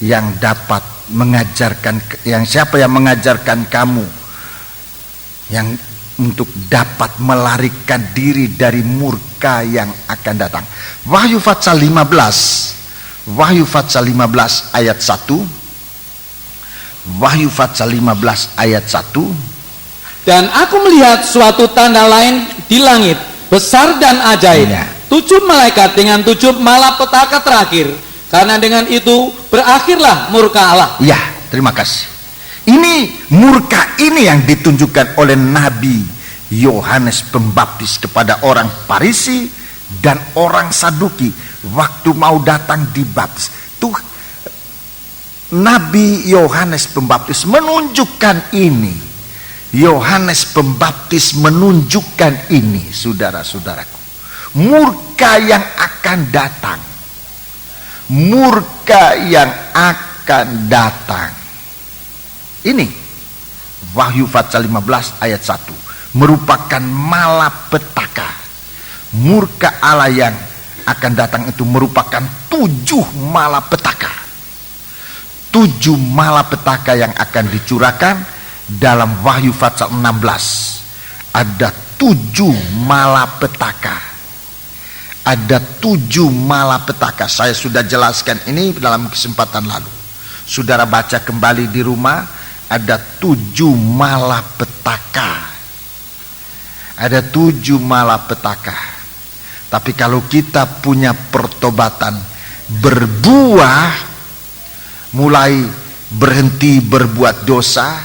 yang dapat mengajarkan, siapa yang mengajarkan kamu yang untuk dapat melarikan diri dari murka yang akan datang. Wahyu Fatsal 15, Wahyu Fatsal 15 ayat 1, Wahyu Fatsal 15 ayat 1. Dan aku melihat suatu tanda lain di langit, besar dan ajaib, 7 malaikat dengan 7 malapetaka terakhir, karena dengan itu berakhirlah murka Allah. Ya, terima kasih. Ini murka ini yang ditunjukkan oleh Nabi Yohanes Pembaptis kepada orang Farisi dan orang Saduki waktu mau datang dibaptis. Tuh, Nabi Yohanes Pembaptis menunjukkan ini. Yohanes Pembaptis menunjukkan ini, saudara-saudaraku. Murka yang akan datang. Murka yang akan datang. Ini Wahyu Fatsal 15 ayat 1 merupakan malapetaka. Murka Allah yang akan datang itu merupakan 7 malapetaka. 7 malapetaka yang akan dicurahkan dalam Wahyu Fatsal 16. Ada 7 malapetaka. Ada 7 malapetaka. Saya sudah jelaskan ini dalam kesempatan lalu. Saudara baca kembali di rumah. Ada 7 malapetaka. Ada 7 malapetaka. Tapi kalau kita punya pertobatan berbuah, mulai berhenti berbuat dosa,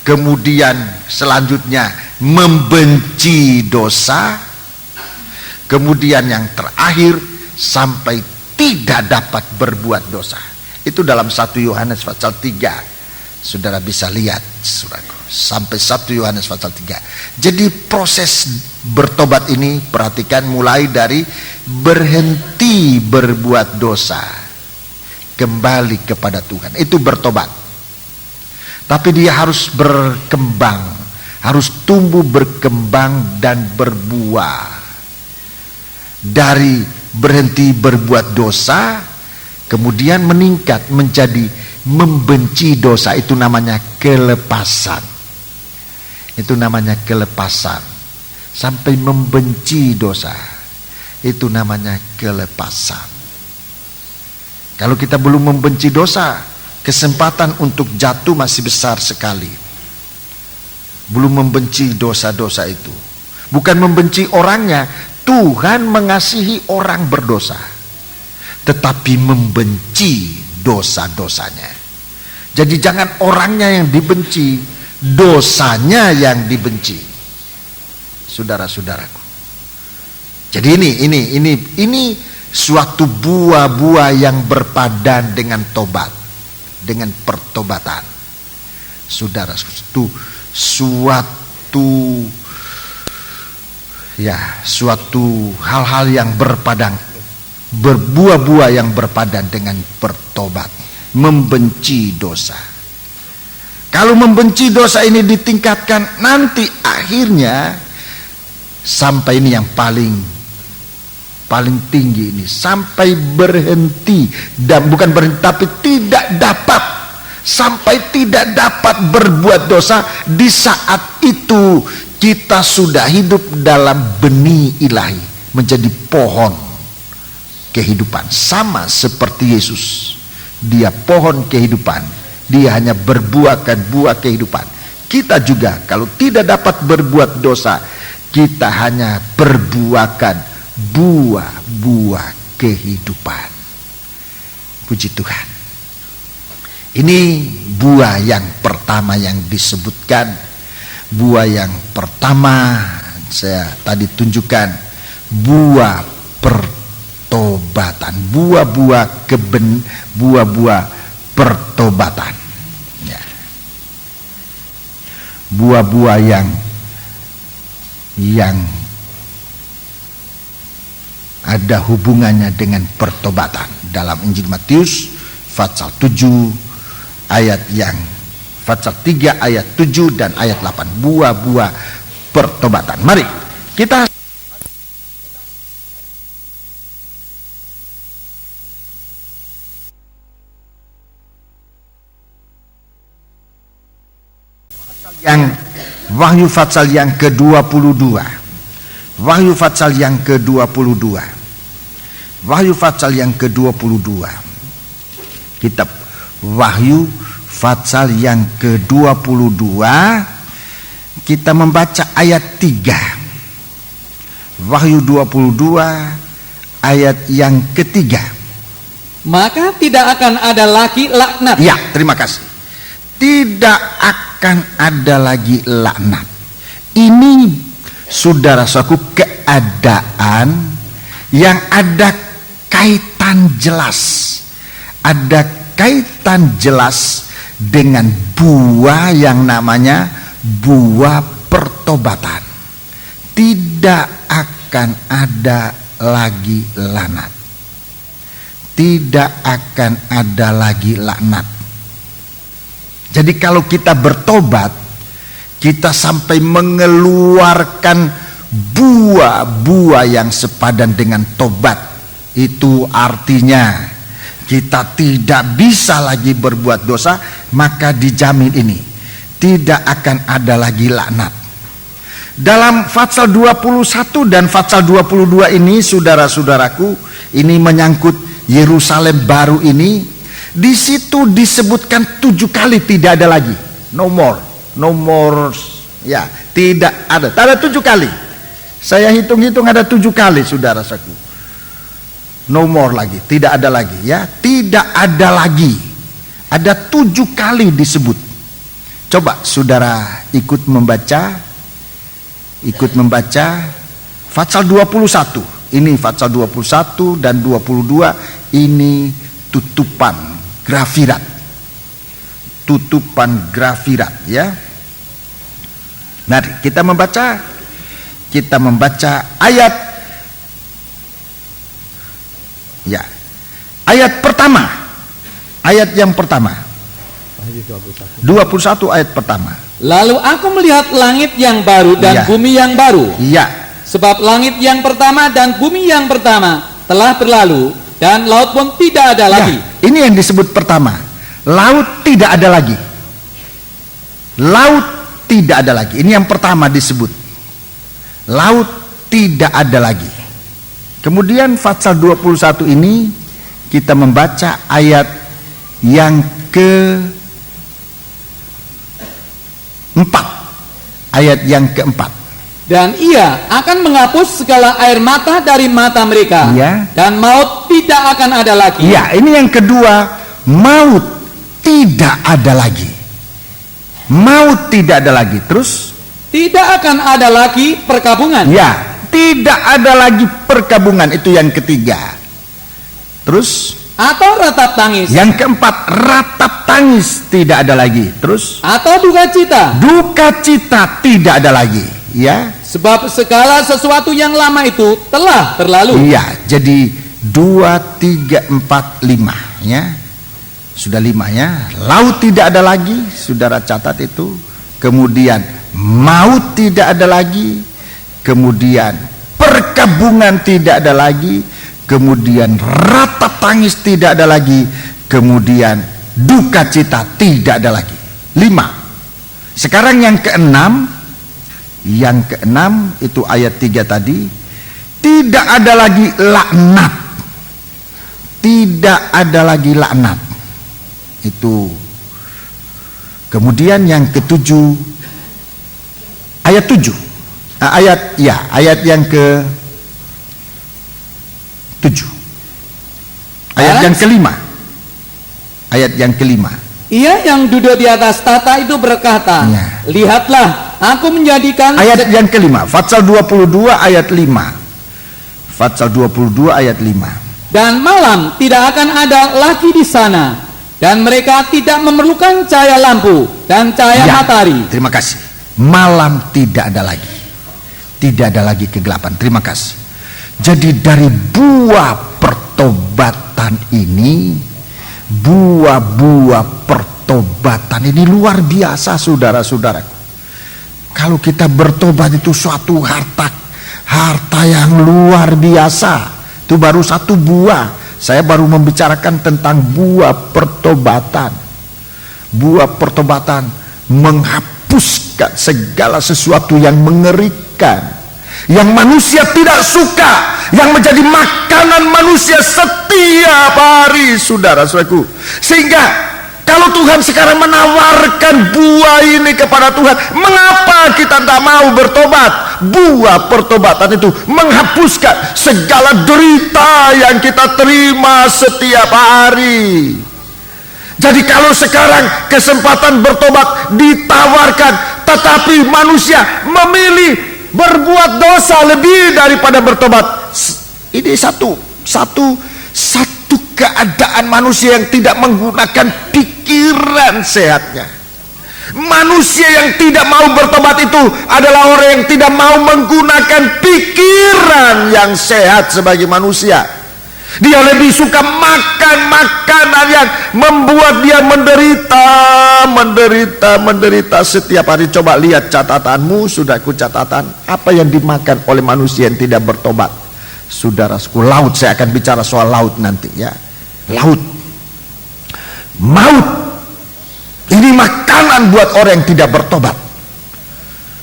kemudian selanjutnya membenci dosa, kemudian yang terakhir sampai tidak dapat berbuat dosa. Itu dalam 1 Yohanes pasal 3. Saudara bisa lihat, saudaraku, sampai 1 Yohanes pasal 3. Jadi proses bertobat ini, perhatikan, mulai dari berhenti berbuat dosa, kembali kepada Tuhan. Itu bertobat. Tapi dia harus berkembang, harus tumbuh, berkembang dan berbuah. Dari berhenti berbuat dosa, kemudian meningkat menjadi membenci dosa. Itu namanya kelepasan. Itu namanya kelepasan. Sampai membenci dosa, itu namanya kelepasan. Kalau kita belum membenci dosa, kesempatan untuk jatuh masih besar sekali. Belum membenci dosa-dosa itu. Bukan membenci orangnya, Tuhan mengasihi orang berdosa, tetapi membenci dosa-dosanya. Jadi jangan orangnya yang dibenci, dosanya yang dibenci. Saudara-saudaraku. Jadi ini suatu buah-buah yang berpadan dengan tobat, dengan pertobatan. Saudara, itu suatu hal-hal yang berpadan, berbuah-buah yang berpadan dengan bertobat, membenci dosa. Kalau membenci dosa ini ditingkatkan, nanti akhirnya sampai ini yang paling tinggi ini, sampai berhenti, dan bukan berhenti tapi tidak dapat, sampai tidak dapat berbuat dosa. Di saat itu kita sudah hidup dalam benih ilahi, menjadi pohon kehidupan, sama seperti Yesus. Dia pohon kehidupan, dia hanya berbuahkan buah kehidupan. Kita juga kalau tidak dapat berbuat dosa, kita hanya berbuahkan buah-buah kehidupan. Puji Tuhan. Ini buah yang pertama yang disebutkan. Buah yang pertama saya tadi tunjukkan, buah pertobatan, buah-buah pertobatan. Ya. Buah-buah yang ada hubungannya dengan pertobatan. Dalam Injil Matius pasal 7 ayat yang pasal 3 ayat 7 dan ayat 8, buah-buah pertobatan. Mari kita yang Wahyu pasal yang ke-22. Wahyu pasal yang ke-22. Wahyu pasal yang ke-22. Kitab Wahyu pasal yang ke-22. Kita membaca ayat 3. Wahyu 22 ayat yang ketiga. Maka tidak akan ada lagi laknat. Ya, terima kasih. Tidak akan ada lagi laknat. Ini saudara-saudaraku keadaan yang ada kaitan jelas. Ada kaitan jelas dengan buah yang namanya buah pertobatan. Tidak akan ada lagi laknat. Tidak akan ada lagi laknat. Jadi kalau kita bertobat, kita sampai mengeluarkan buah-buah yang sepadan dengan tobat. Itu artinya kita tidak bisa lagi berbuat dosa, maka dijamin ini tidak akan ada lagi laknat. Dalam pasal 21 dan pasal 22 ini, saudara-saudaraku, ini menyangkut Yerusalem baru ini. Di situ disebutkan 7 kali tidak ada lagi. No more, ya, tidak ada. Ada 7 kali. Saya hitung-hitung ada 7 kali, saudara-saudaraku. No more lagi, tidak ada lagi, ya, tidak ada lagi. Ada 7 kali disebut. Coba saudara ikut membaca pasal 21. Ini pasal 21 dan 22 ini tutupan grafirat, ya. Mari kita membaca ayat, ya, ayat pertama, ayat yang pertama, 21 ayat pertama. Lalu aku melihat langit yang baru dan bumi yang baru. Iya. Sebab langit yang pertama dan bumi yang pertama telah berlalu, dan laut pun tidak ada lagi. Ini yang disebut pertama. Laut tidak ada lagi. Laut tidak ada lagi. Ini yang pertama disebut. Laut tidak ada lagi. Kemudian pasal 21 ini kita membaca ayat yang keempat. Ayat yang keempat. Dan ia akan menghapus segala air mata dari mata mereka, Ya. dan maut tidak akan ada lagi. Ya, ini yang kedua, maut tidak ada lagi. Maut tidak ada lagi. Terus? Tidak akan ada lagi perkabungan. Ya, tidak ada lagi perkabungan. Itu yang ketiga. Terus? Atau ratap tangis. Yang keempat, ratap tangis tidak ada lagi. Terus? Atau duka cita. Duka cita tidak ada lagi. Ya. Sebab segala sesuatu yang lama itu telah berlalu. Iya, jadi 2, 3, 4, 5 ya. Sudah 5 ya. Laut tidak ada lagi, saudara catat itu. Kemudian maut tidak ada lagi. Kemudian perkabungan tidak ada lagi. Kemudian ratap tangis tidak ada lagi. Kemudian duka cita tidak ada lagi. 5. Sekarang yang keenam. Yang keenam itu ayat 3 tadi. Tidak ada lagi laknat. Tidak ada lagi laknat. Itu. Kemudian yang ketujuh, ayat 7. Ayat yang ke 7. Ayat yang kelima. Ayat yang kelima. Ia yang duduk di atas tata itu berkata, Ya. lihatlah, aku menjadikan Ayat yang kelima, Fatsal 22 ayat 5. Fatsal 22 ayat 5. dan malam tidak akan ada lagi di sana, dan mereka tidak memerlukan cahaya lampu dan cahaya matahari. Terima kasih. Malam tidak ada lagi. Tidak ada lagi kegelapan. Terima kasih. Jadi dari buah pertobatan ini, buah-buah pertobatan ini luar biasa, saudara-saudaraku. Kalau kita bertobat itu suatu harta yang luar biasa. Itu baru satu buah. Saya baru membicarakan tentang buah pertobatan. Buah pertobatan menghapuskan segala sesuatu yang mengerikan, yang manusia tidak suka, yang menjadi makanan manusia setiap hari, saudara-saudaraku. Sehingga kalau Tuhan sekarang menawarkan buah ini kepada Tuhan, mengapa kita tidak mau bertobat? Buah pertobatan itu menghapuskan segala derita yang kita terima setiap hari. Jadi kalau sekarang kesempatan bertobat ditawarkan, tetapi manusia memilih berbuat dosa lebih daripada bertobat. Ini satu keadaan manusia yang tidak menggunakan pikiran sehatnya. Manusia yang tidak mau bertobat itu adalah orang yang tidak mau menggunakan pikiran yang sehat sebagai manusia. Dia lebih suka makan makanan yang membuat dia menderita setiap hari. Coba lihat catatanmu, saudaraku, catatan apa yang dimakan oleh manusia yang tidak bertobat. Saudaraku, laut. Saya akan bicara soal laut nanti ya. Laut, maut, ini makanan buat orang yang tidak bertobat,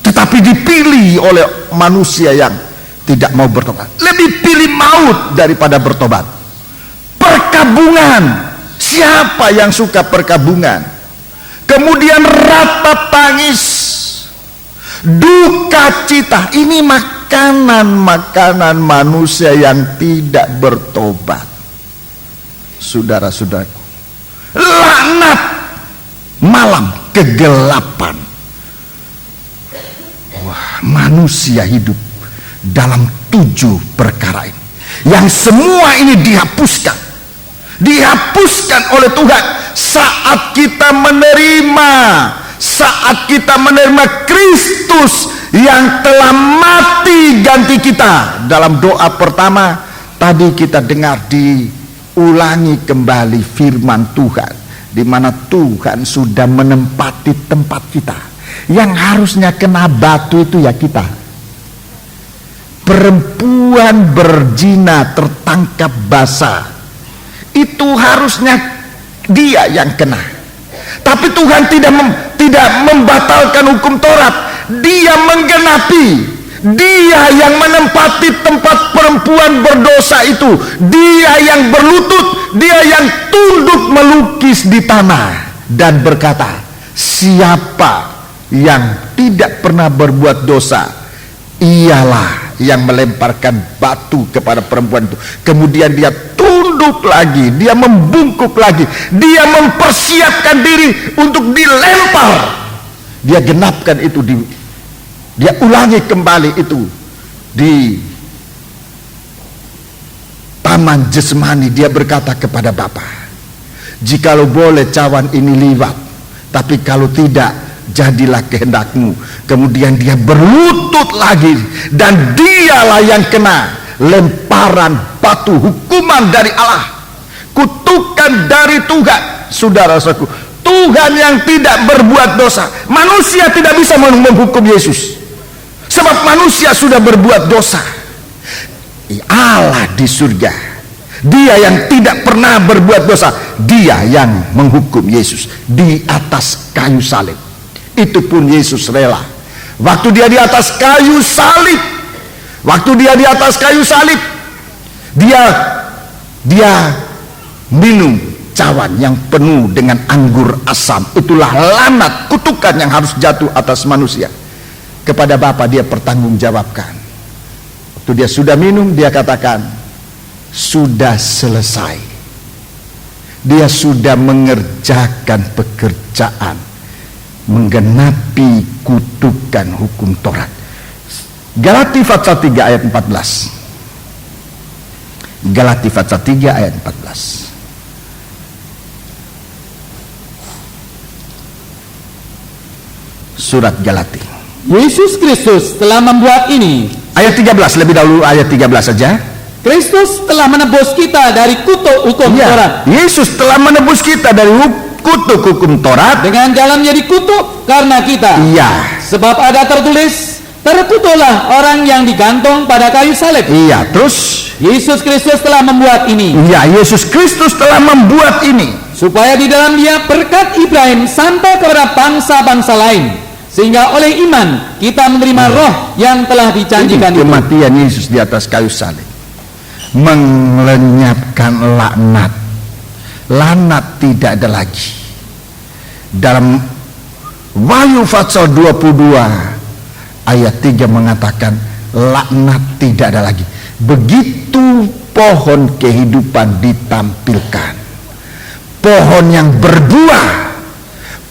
tetapi dipilih oleh manusia yang tidak mau bertobat. Lebih pilih maut daripada bertobat. Perkabungan, siapa yang suka perkabungan? Kemudian ratap tangis, duka cita, ini makanan manusia yang tidak bertobat. Saudara-saudaraku, laknat, malam, kegelapan. Wah, manusia hidup dalam 7 perkara ini, yang semua ini dihapuskan oleh Tuhan saat kita menerima Kristus yang telah mati ganti kita. Dalam doa pertama tadi kita dengar diulangi kembali firman Tuhan, di mana Tuhan sudah menempati tempat kita. Yang harusnya kena batu itu ya kita. Perempuan berzina tertangkap basah, itu harusnya dia yang kena. Tapi Tuhan tidak membatalkan hukum Taurat. Dia menggenapi Dia yang menempati tempat perempuan berdosa itu. Dia yang berlutut, dia yang tunduk melukis di tanah dan berkata, siapa yang tidak pernah berbuat dosa, ialah yang melemparkan batu kepada perempuan itu. Kemudian dia tunduk lagi, dia membungkuk lagi, dia mempersiapkan diri untuk dilempar. Dia genapkan itu, dia ulangi kembali itu di Taman Getsemani. Dia berkata kepada Bapa, jikalau boleh cawan ini liwat, tapi kalau tidak, jadilah kehendakmu. Kemudian dia berlutut lagi, dan dialah yang kena lemparan batu, hukuman dari Allah, kutukan dari Tuhan. Saudara-saudaraku, Tuhan yang tidak berbuat dosa, manusia tidak bisa menghukum Yesus, sebab manusia sudah berbuat dosa. Allah di surga, dia yang tidak pernah berbuat dosa, dia yang menghukum Yesus di atas kayu salib. Itu pun Yesus rela. Waktu dia di atas kayu salib, dia minum cawan yang penuh dengan anggur asam. Itulah laknat, kutukan yang harus jatuh atas manusia. Kepada Bapa dia pertanggungjawabkan. Waktu dia sudah minum, dia katakan, sudah selesai. Dia sudah mengerjakan pekerjaan, menggenapi kutukan hukum Taurat. Galati pasal 3 ayat 14. Galati pasal 3 ayat 14. Surat Galati. Yesus Kristus telah membuat ini. Ayat 13, lebih dahulu ayat 13 saja. Kristus telah menebus kita dari kutuk hukum Taurat. Yesus telah menebus kita dari kutuk hukum Taurat dengan jalannya dikutuk karena kita. Iya. Sebab ada tertulis, terkutuklah orang yang digantung pada kayu salib. Iya, terus Yesus Kristus telah membuat ini. Iya, Yesus Kristus telah membuat ini supaya di dalam dia berkat Ibrahim sampai kepada bangsa-bangsa lain, sehingga oleh iman kita menerima roh yang telah dijanjikan itu. Kematian Yesus di atas kayu salib melenyapkan laknat. Laknat tidak ada lagi. Dalam Wahyu pasal 22 ayat 3 mengatakan laknat tidak ada lagi. Begitu pohon kehidupan ditampilkan, pohon yang berbuah,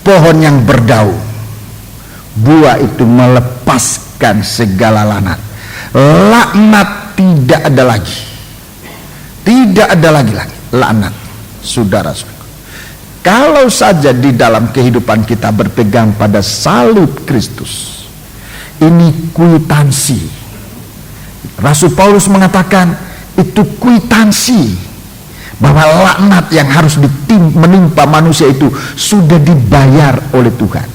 pohon yang berdaun, buah itu melepaskan segala laknat. Laknat tidak ada lagi. Tidak ada lagi laknat. Saudara-saudara, kalau saja di dalam kehidupan kita berpegang pada salib Kristus, ini kwitansi. Rasul Paulus mengatakan itu kwitansi bahwa laknat yang harus menimpa manusia itu sudah dibayar oleh Tuhan.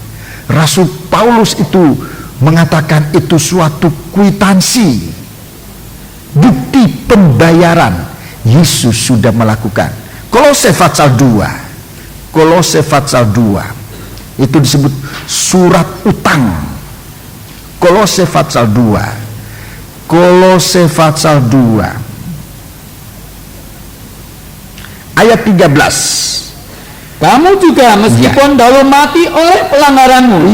Rasul Paulus itu mengatakan itu suatu kwitansi, bukti pembayaran. Yesus sudah melakukan. Kolose pasal 2, Kolose pasal 2 itu disebut surat utang. Kolose pasal 2, Kolose pasal 2 ayat 13. Kamu juga meskipun dahulu mati oleh pelanggaranmu,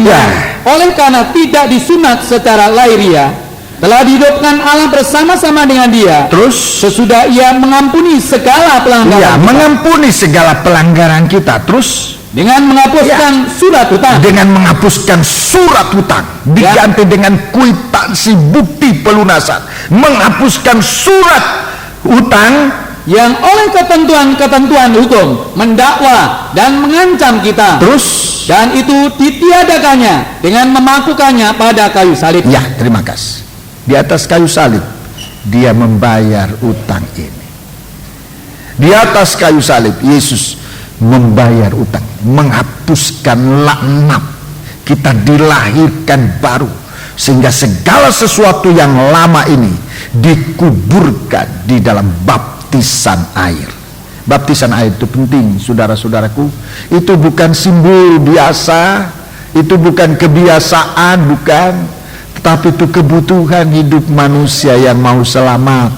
oleh karena tidak disunat secara lahiriah, telah dihidupkan Allah bersama-sama dengan dia. Terus sesudah ia mengampuni segala pelanggaran kita. Mengampuni segala pelanggaran kita. Terus dengan menghapuskan surat hutang. Dengan menghapuskan surat hutang diganti dengan kwitansi bukti pelunasan. Menghapuskan surat hutang yang oleh ketentuan-ketentuan hukum mendakwa dan mengancam kita. Terus dan itu ditiadakannya dengan memakukannya pada kayu salib. Ya, terima kasih. Di atas kayu salib dia membayar utang ini. Di atas kayu salib Yesus membayar utang, menghapuskan laknat. Kita dilahirkan baru, sehingga segala sesuatu yang lama ini dikuburkan di dalam baptisan air. Baptisan air itu penting, saudara-saudaraku. Itu bukan simbol biasa, itu bukan kebiasaan, bukan. tetapi itu kebutuhan hidup manusia yang mau selamat.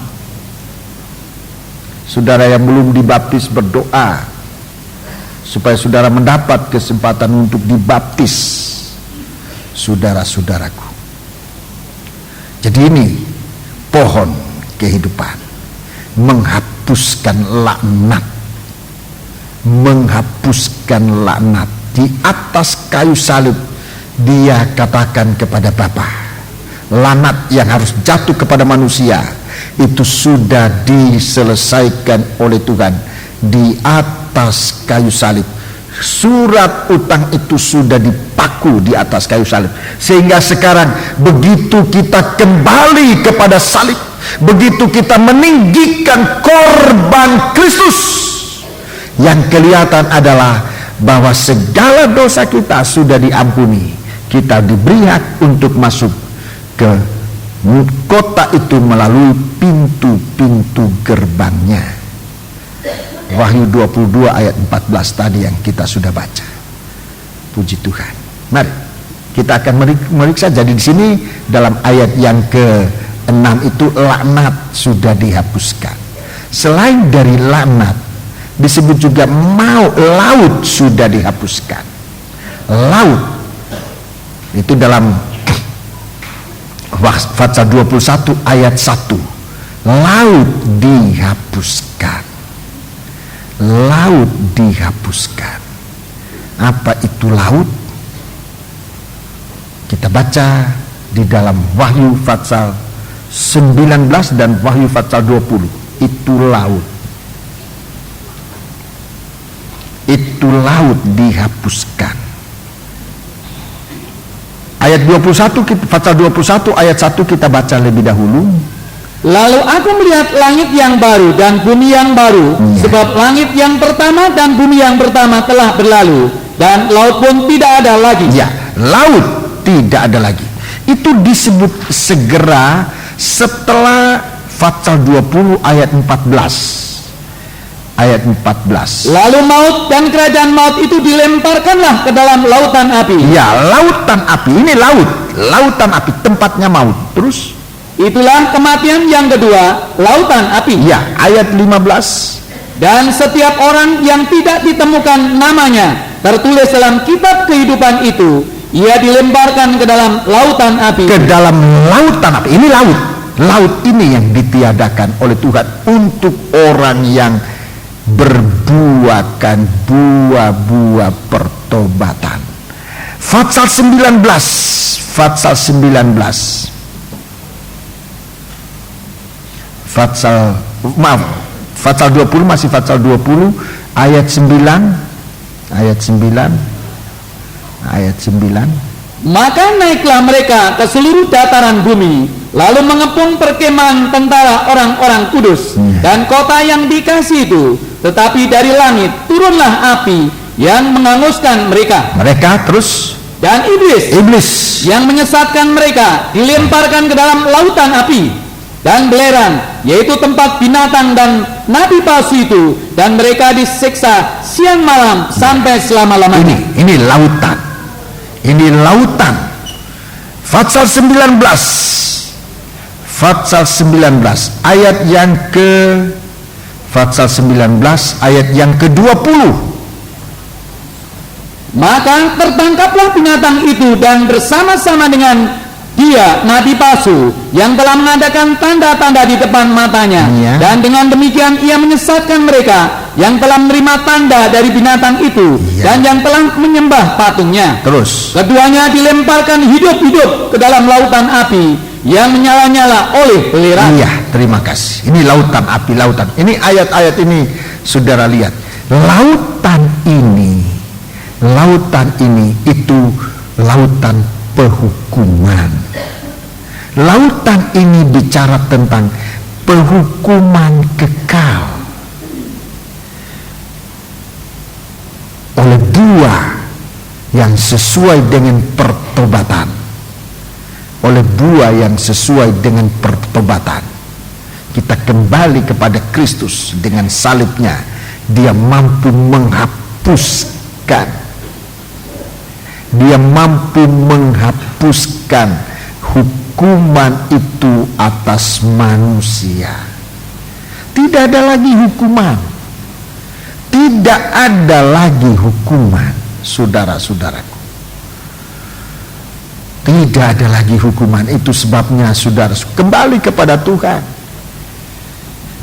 Saudara yang belum dibaptis, berdoa supaya saudara mendapat kesempatan untuk dibaptis, saudara-saudaraku. Jadi ini pohon kehidupan, menghapuskan laknat, menghapuskan laknat. Di atas kayu salib dia katakan kepada Bapa, laknat yang harus jatuh kepada manusia itu sudah diselesaikan oleh Tuhan di atas kayu salib. Surat utang itu sudah dipaku di atas kayu salib, sehingga sekarang begitu kita kembali kepada salib, begitu kita meninggikan korban Kristus, yang kelihatan adalah bahwa segala dosa kita sudah diampuni. Kita diberi hak untuk masuk ke kota itu melalui pintu-pintu gerbangnya. Wahyu 22 ayat 14 tadi yang kita sudah baca. Puji Tuhan. Mari kita akan meriksa. Jadi di sini dalam ayat yang ke-6 itu laknat sudah dihapuskan. Selain dari laknat, disebut juga laut sudah dihapuskan. Laut itu dalam Fatsal 21 ayat 1. Laut dihapuskan. Laut dihapuskan. Apa itu laut? Kita baca di dalam Wahyu Fatsal 19 dan Wahyu Fatsal 20. Itu laut. Itu laut dihapuskan. Ayat 21, Fatsal 21 ayat 1 kita baca lebih dahulu. Lalu aku melihat langit yang baru dan bumi yang baru, sebab langit yang pertama dan bumi yang pertama telah berlalu, dan laut pun tidak ada lagi. Ya, laut tidak ada lagi. Itu disebut segera setelah Fatsal 20 ayat 14. Ayat 14. Lalu maut dan kerajaan maut itu dilemparkanlah ke dalam lautan api. Ya, lautan api. Ini laut, lautan api, tempatnya maut. Terus itulah kematian yang kedua, lautan api. Ya, ayat 15. Dan setiap orang yang tidak ditemukan namanya tertulis dalam kitab kehidupan itu, ia dilemparkan ke dalam lautan api. Ke dalam lautan api. Ini laut. Laut ini yang ditiadakan oleh Tuhan untuk orang yang berbuahkan buah-buah pertobatan. Fatsal 19. Fatsal 19. Fatsal 20, masih Fatsal 20 ayat 9. Ayat 9. Ayat 9. Maka naiklah mereka ke seluruh dataran bumi, lalu mengepung perkemahan tentara orang-orang kudus dan kota yang dikasih itu. Tetapi dari langit turunlah api yang menghanguskan mereka. Mereka terus, dan iblis yang menyesatkan mereka dilemparkan ke dalam lautan api dan belerang, yaitu tempat binatang dan nabi palsu itu, dan mereka disiksa siang malam sampai selama-lamanya. Ini lautan. Ini lautan. Fatsal 19. Fatsal 19 ayat yang ke Fatsal 19 ayat yang ke-20. Maka tertangkaplah binatang itu dan bersama-sama dengan dia nabi palsu yang telah mengadakan tanda-tanda di depan matanya, dan dengan demikian ia menyesatkan mereka yang telah menerima tanda dari binatang itu dan yang telah menyembah patungnya. Terus keduanya dilemparkan hidup-hidup ke dalam lautan api yang menyala-nyala oleh belerang. Iya, terima kasih. Ini lautan api, lautan. Ini ayat-ayat ini saudara lihat. Lautan ini itu lautan penghukuman. Lautan ini bicara tentang penghukuman kekal oleh buah yang sesuai dengan pertobatan. Oleh buah yang sesuai dengan pertobatan, kita kembali kepada Kristus. Dengan salibnya dia mampu menghapuskan hukuman itu atas manusia. Tidak ada lagi hukuman. Tidak ada lagi hukuman, saudara-saudaraku. Tidak ada lagi hukuman. Itu sebabnya saudara kembali kepada Tuhan.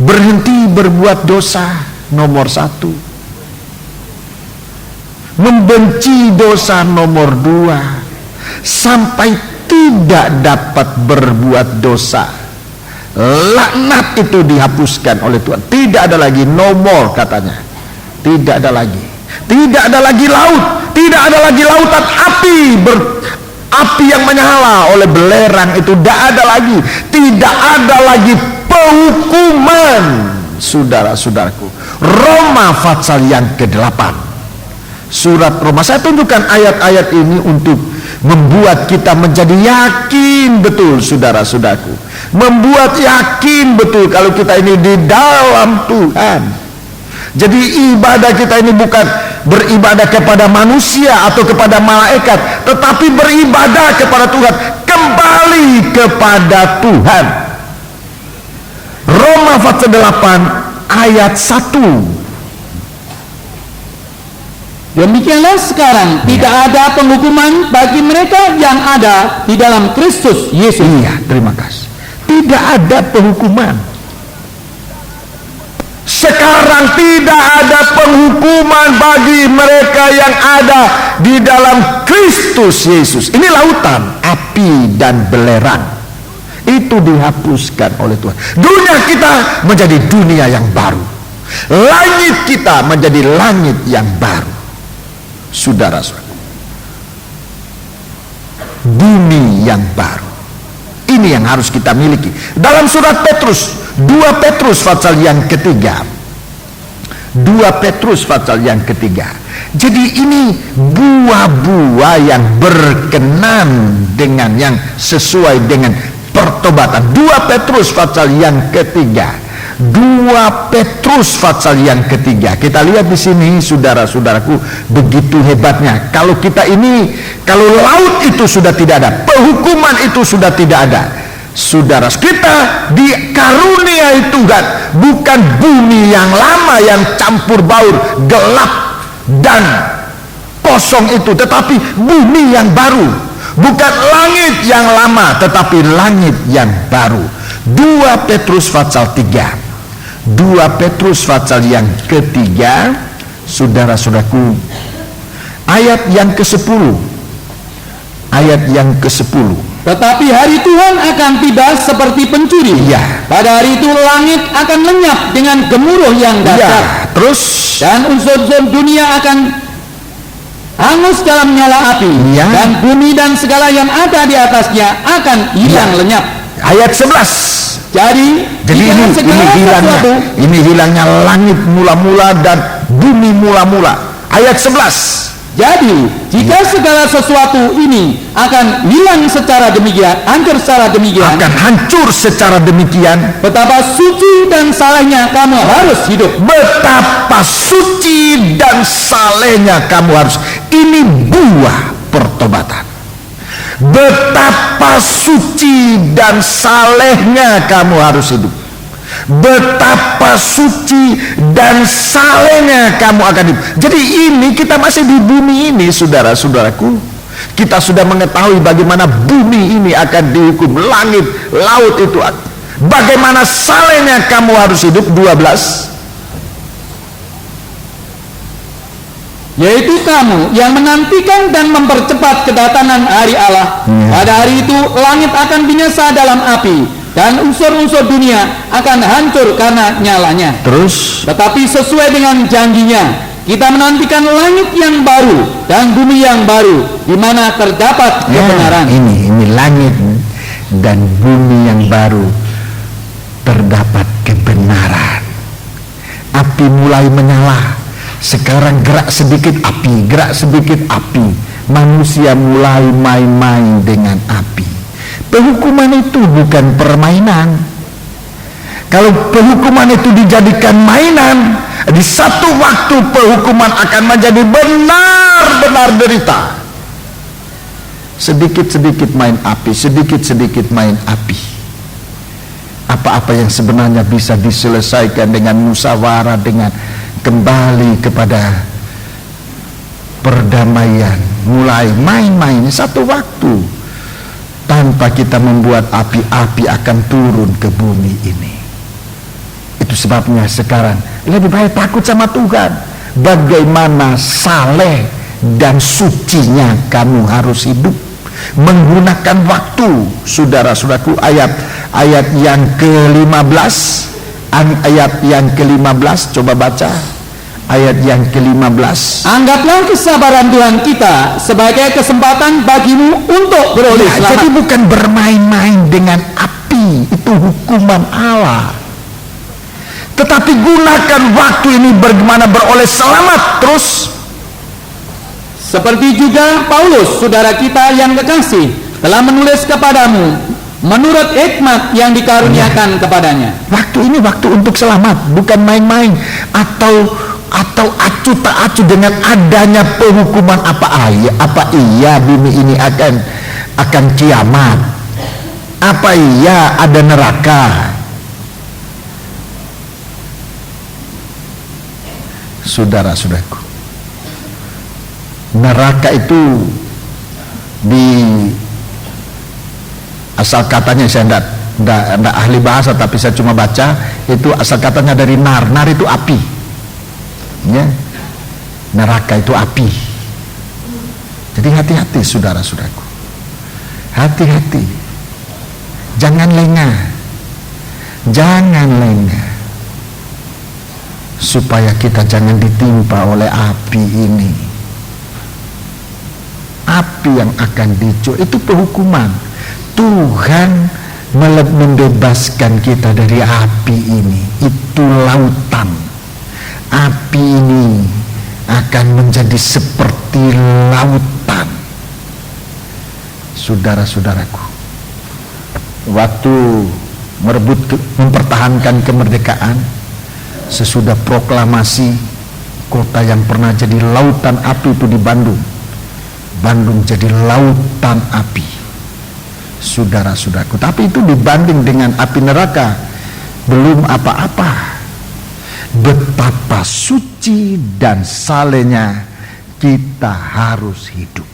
Berhenti berbuat dosa, nomor 1. Membenci dosa, nomor 2. Sampai tidak dapat berbuat dosa. Laknat itu dihapuskan oleh Tuhan. Tidak ada lagi nomor, katanya. Tidak ada lagi. Tidak ada lagi laut. Tidak ada lagi lautan api api yang menyala oleh belerang itu. Tidak ada lagi. Tidak ada lagi penghukuman, saudara-saudaraku. Roma pasal yang ke-8. Surat Roma. Saya tunjukkan ayat-ayat ini untuk membuat kita menjadi yakin betul, saudara-saudaraku. Membuat yakin betul kalau kita ini di dalam Tuhan. Jadi ibadah kita ini bukan beribadah kepada manusia atau kepada malaikat, tetapi beribadah kepada Tuhan, kembali kepada Tuhan. Roma pasal 8 ayat 1. Demikianlah sekarang tidak ada penghukuman bagi mereka yang ada di dalam Kristus Yesus. Iya, terima kasih. Tidak ada penghukuman. Sekarang tidak ada penghukuman bagi mereka yang ada di dalam Kristus Yesus. Ini lautan api dan belerang. Itu dihapuskan oleh Tuhan. Dunia kita menjadi dunia yang baru. Langit kita menjadi langit yang baru. Saudara-saudara, bumi yang baru. Ini yang harus kita miliki. Dalam surat Petrus, 2 Petrus pasal yang ketiga. 2 Petrus pasal yang ketiga. Jadi ini buah-buah yang berkenan dengan, yang sesuai dengan pertobatan. 2 Petrus pasal yang ketiga. 2 Petrus pasal yang ketiga. Kita lihat di sini, saudara-saudaraku, begitu hebatnya. Kalau kita ini, kalau laut itu sudah tidak ada, penghukuman itu sudah tidak ada. Saudara, kita dikaruniai Tuhan, bukan bumi yang lama yang campur baur, gelap dan kosong itu, tetapi bumi yang baru. Bukan langit yang lama, tetapi langit yang baru. 2 Petrus pasal 3. 2 Petrus pasal yang ketiga, saudara-saudaraku, ayat yang ke-10. Ayat yang ke-10. Tetapi hari Tuhan akan tiba seperti pencuri. Ya. Pada hari itu langit akan lenyap dengan gemuruh yang dahsyat. Ya, terus Dan unsur-unsur dunia akan hangus dalam nyala api. Ya. Dan bumi dan segala yang ada di atasnya akan hilang lenyap. Ayat 11. Jadi ini hilangnya langit mula-mula dan bumi mula-mula. Ayat 11. Jadi jika segala sesuatu ini akan hilang secara demikian, hancur secara demikian, akan hancur secara demikian, betapa suci dan salehnya kamu harus hidup. Betapa suci dan salehnya kamu harus. Ini buah pertobatan. Betapa suci dan salehnya kamu harus hidup. Betapa suci dan salehnya kamu akan hidup. Jadi ini kita masih di bumi ini, saudara-saudaraku. Kita sudah mengetahui bagaimana bumi ini akan dihukum, langit, laut itu. Bagaimana salehnya kamu harus hidup. 12. Yaitu kamu yang menantikan dan mempercepat kedatangan hari Allah. Pada hari itu langit akan binasa dalam api, dan unsur-unsur dunia akan hancur karena nyalanya. Terus, tetapi sesuai dengan janjinya, kita menantikan langit yang baru dan bumi yang baru, di mana terdapat kebenaran. Ini langit dan bumi yang baru, terdapat kebenaran. Api mulai menyala. Sekarang gerak sedikit api, gerak sedikit api. Manusia mulai main-main dengan api. Penghukuman itu bukan permainan. Kalau penghukuman itu dijadikan mainan, di satu waktu penghukuman akan menjadi benar-benar derita. sedikit-sedikit main api, sedikit-sedikit main api. Apa-apa yang sebenarnya bisa diselesaikan dengan musyawarah, dengan kembali kepada perdamaian, mulai main-main satu waktu tanpa kita membuat api-api akan turun ke bumi ini. Itu sebabnya sekarang lebih baik takut sama Tuhan. Bagaimana saleh dan sucinya kamu harus hidup menggunakan waktu. Saudara-saudaraku, ayat yang ke-15, ayat yang ke-15, coba baca ayat yang ke-15. Anggaplah kesabaran Tuhan kita sebagai kesempatan bagimu untuk beroleh selamat. Jadi bukan bermain-main dengan api, itu hukuman Allah. Tetapi gunakan waktu ini bagaimana beroleh selamat terus. Seperti juga Paulus, saudara kita yang kekasih, telah menulis kepadamu menurut hikmat yang dikaruniakan kepadanya. Waktu ini waktu untuk selamat, bukan main-main atau acu tak acu dengan adanya penghukuman. Apa iya bumi ini akan kiamat? Apa iya ada neraka? Saudara-saudaraku, neraka itu di asal katanya, saya tidak ahli bahasa, tapi saya cuma baca, itu asal katanya dari nar itu api ya. Neraka itu api. Jadi hati-hati saudara-saudaraku, hati-hati, jangan lengah, supaya kita jangan ditimpa oleh api ini. Api yang akan dicur itu penghukuman. Tuhan membebaskan kita dari api ini. Itu lautan. Api ini akan menjadi seperti lautan. Saudara-saudaraku, waktu mempertahankan kemerdekaan, sesudah proklamasi, kota yang pernah jadi lautan api itu di Bandung jadi lautan api, saudara-saudaraku. Tapi itu dibanding dengan api neraka belum apa-apa. Betapa suci dan salehnya kita harus hidup.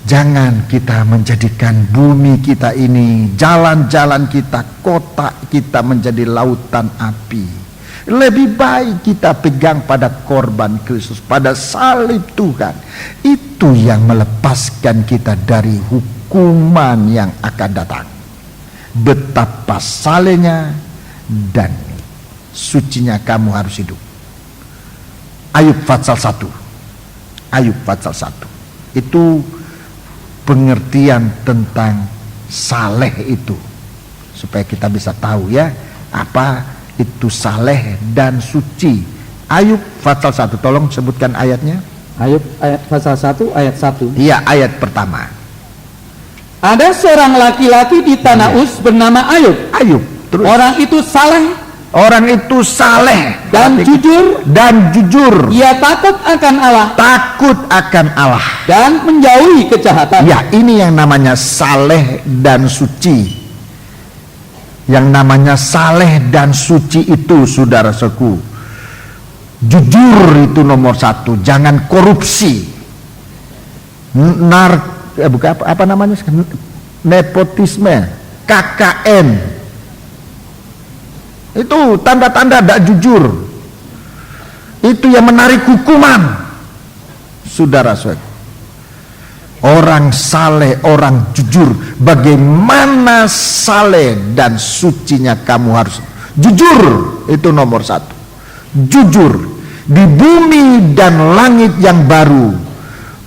Jangan kita menjadikan bumi kita ini, jalan-jalan kita, kota kita menjadi lautan api. Lebih baik kita pegang pada korban Kristus, pada salib Tuhan. Itu yang melepaskan kita dari hukuman yang akan datang. Betapa salehnya dan sucinya kamu harus hidup. Ayub pasal 1. Ayub pasal 1. Itu pengertian tentang saleh itu, supaya kita bisa tahu ya apa itu saleh dan suci. Ayub pasal 1, tolong sebutkan ayatnya. Ayub ayat pasal 1 ayat 1. Iya, ayat pertama. Ada seorang laki-laki di tanah Uz bernama Ayub. Ayub, terus. Orang itu saleh dan jujur. Ia takut akan Allah. Dan menjauhi kejahatan. Ya, ini yang namanya saleh dan suci. Yang namanya saleh dan suci itu, saudara-saudaraku, jujur itu nomor 1. Jangan korupsi, apa namanya, nepotisme, KKN. Itu tanda-tanda tidak jujur. Itu yang menarik hukuman, saudara-saudara. Orang saleh, orang jujur. Bagaimana saleh dan sucinya kamu harus jujur. Itu nomor 1. Jujur di bumi dan langit yang baru.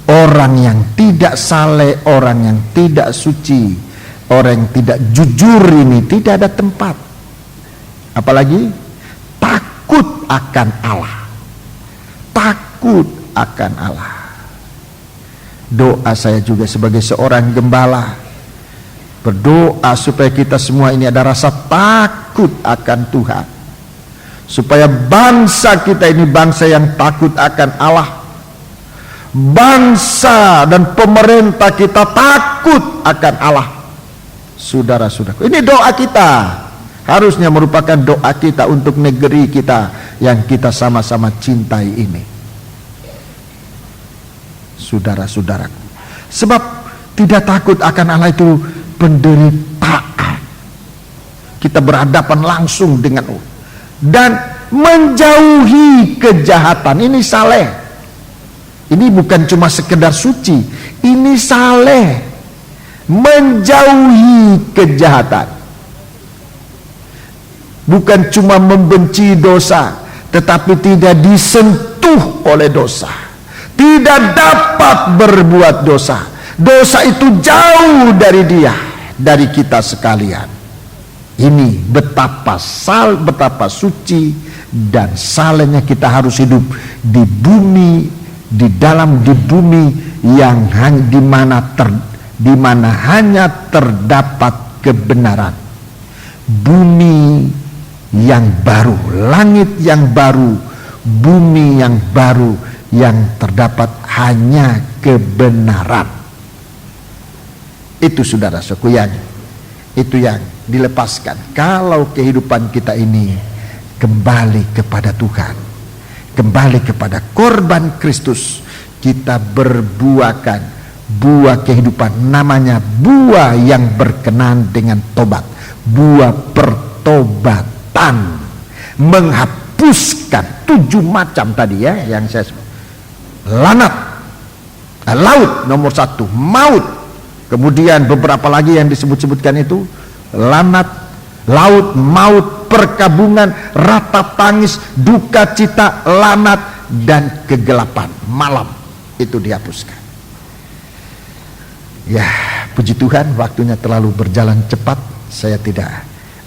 Orang yang tidak saleh, orang yang tidak suci, orang yang tidak jujur ini tidak ada tempat. Apalagi takut akan Allah. Takut akan Allah. Doa saya juga sebagai seorang gembala, berdoa supaya kita semua ini ada rasa takut akan Tuhan, supaya bangsa kita ini bangsa yang takut akan Allah. bangsa dan pemerintah kita takut akan Allah. Saudara-saudaraku, ini doa kita, harusnya merupakan doa kita untuk negeri kita yang kita sama-sama cintai ini. Saudara-saudaraku, sebab tidak takut akan Allah itu penderitaan. Kita berhadapan langsung dengan Allah dan menjauhi kejahatan. Ini saleh. Ini bukan cuma sekedar suci, ini saleh. Menjauhi kejahatan. Bukan cuma membenci dosa, tetapi tidak disentuh oleh dosa. Tidak dapat berbuat dosa. Dosa itu jauh dari dia, dari kita sekalian. Ini betapa suci dan salehnya kita harus hidup di bumi, di bumi yang di mana hanya terdapat kebenaran. Bumi yang baru, langit yang baru, bumi yang baru yang terdapat hanya kebenaran. Itu saudara-saudaraku yang dilepaskan. Kalau kehidupan kita ini kembali kepada Tuhan, kembali kepada korban Kristus, kita berbuahkan buah kehidupan, namanya buah yang berkenan dengan tobat, buah pertobatan, menghapuskan 7 macam tadi ya yang saya sebut. Lanat, laut nomor 1, maut, kemudian beberapa lagi yang disebut-sebutkan itu, lanat, laut, maut, perkabungan, ratap tangis, duka cita, lanat, dan kegelapan malam, itu dihapuskan. Ya, puji Tuhan, waktunya terlalu berjalan cepat. Saya tidak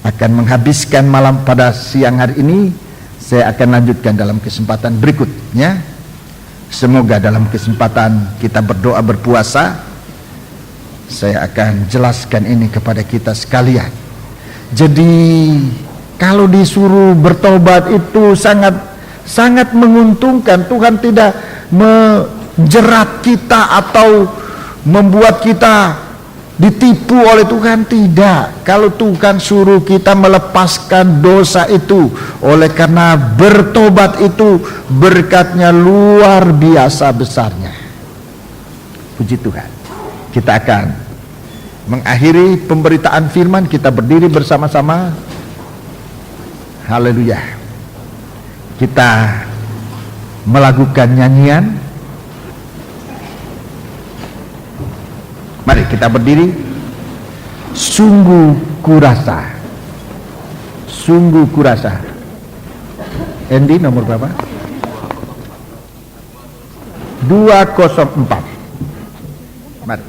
akan menghabiskan malam pada siang hari ini. Saya akan lanjutkan dalam kesempatan berikutnya. Semoga dalam kesempatan kita berdoa berpuasa, saya akan jelaskan ini kepada kita sekalian. Jadi kalau disuruh bertobat itu sangat menguntungkan. Tuhan tidak menjerat kita atau membuat kita ditipu oleh Tuhan, tidak. Kalau Tuhan suruh kita melepaskan dosa itu, oleh karena bertobat itu berkatnya luar biasa besarnya. Puji Tuhan. Kita akan mengakhiri pemberitaan firman. Kita berdiri bersama-sama. Haleluya. Kita melakukan nyanyian. Mari kita berdiri. Sungguh kurasa. Sungguh kurasa. Andy nomor berapa? 204. Mari.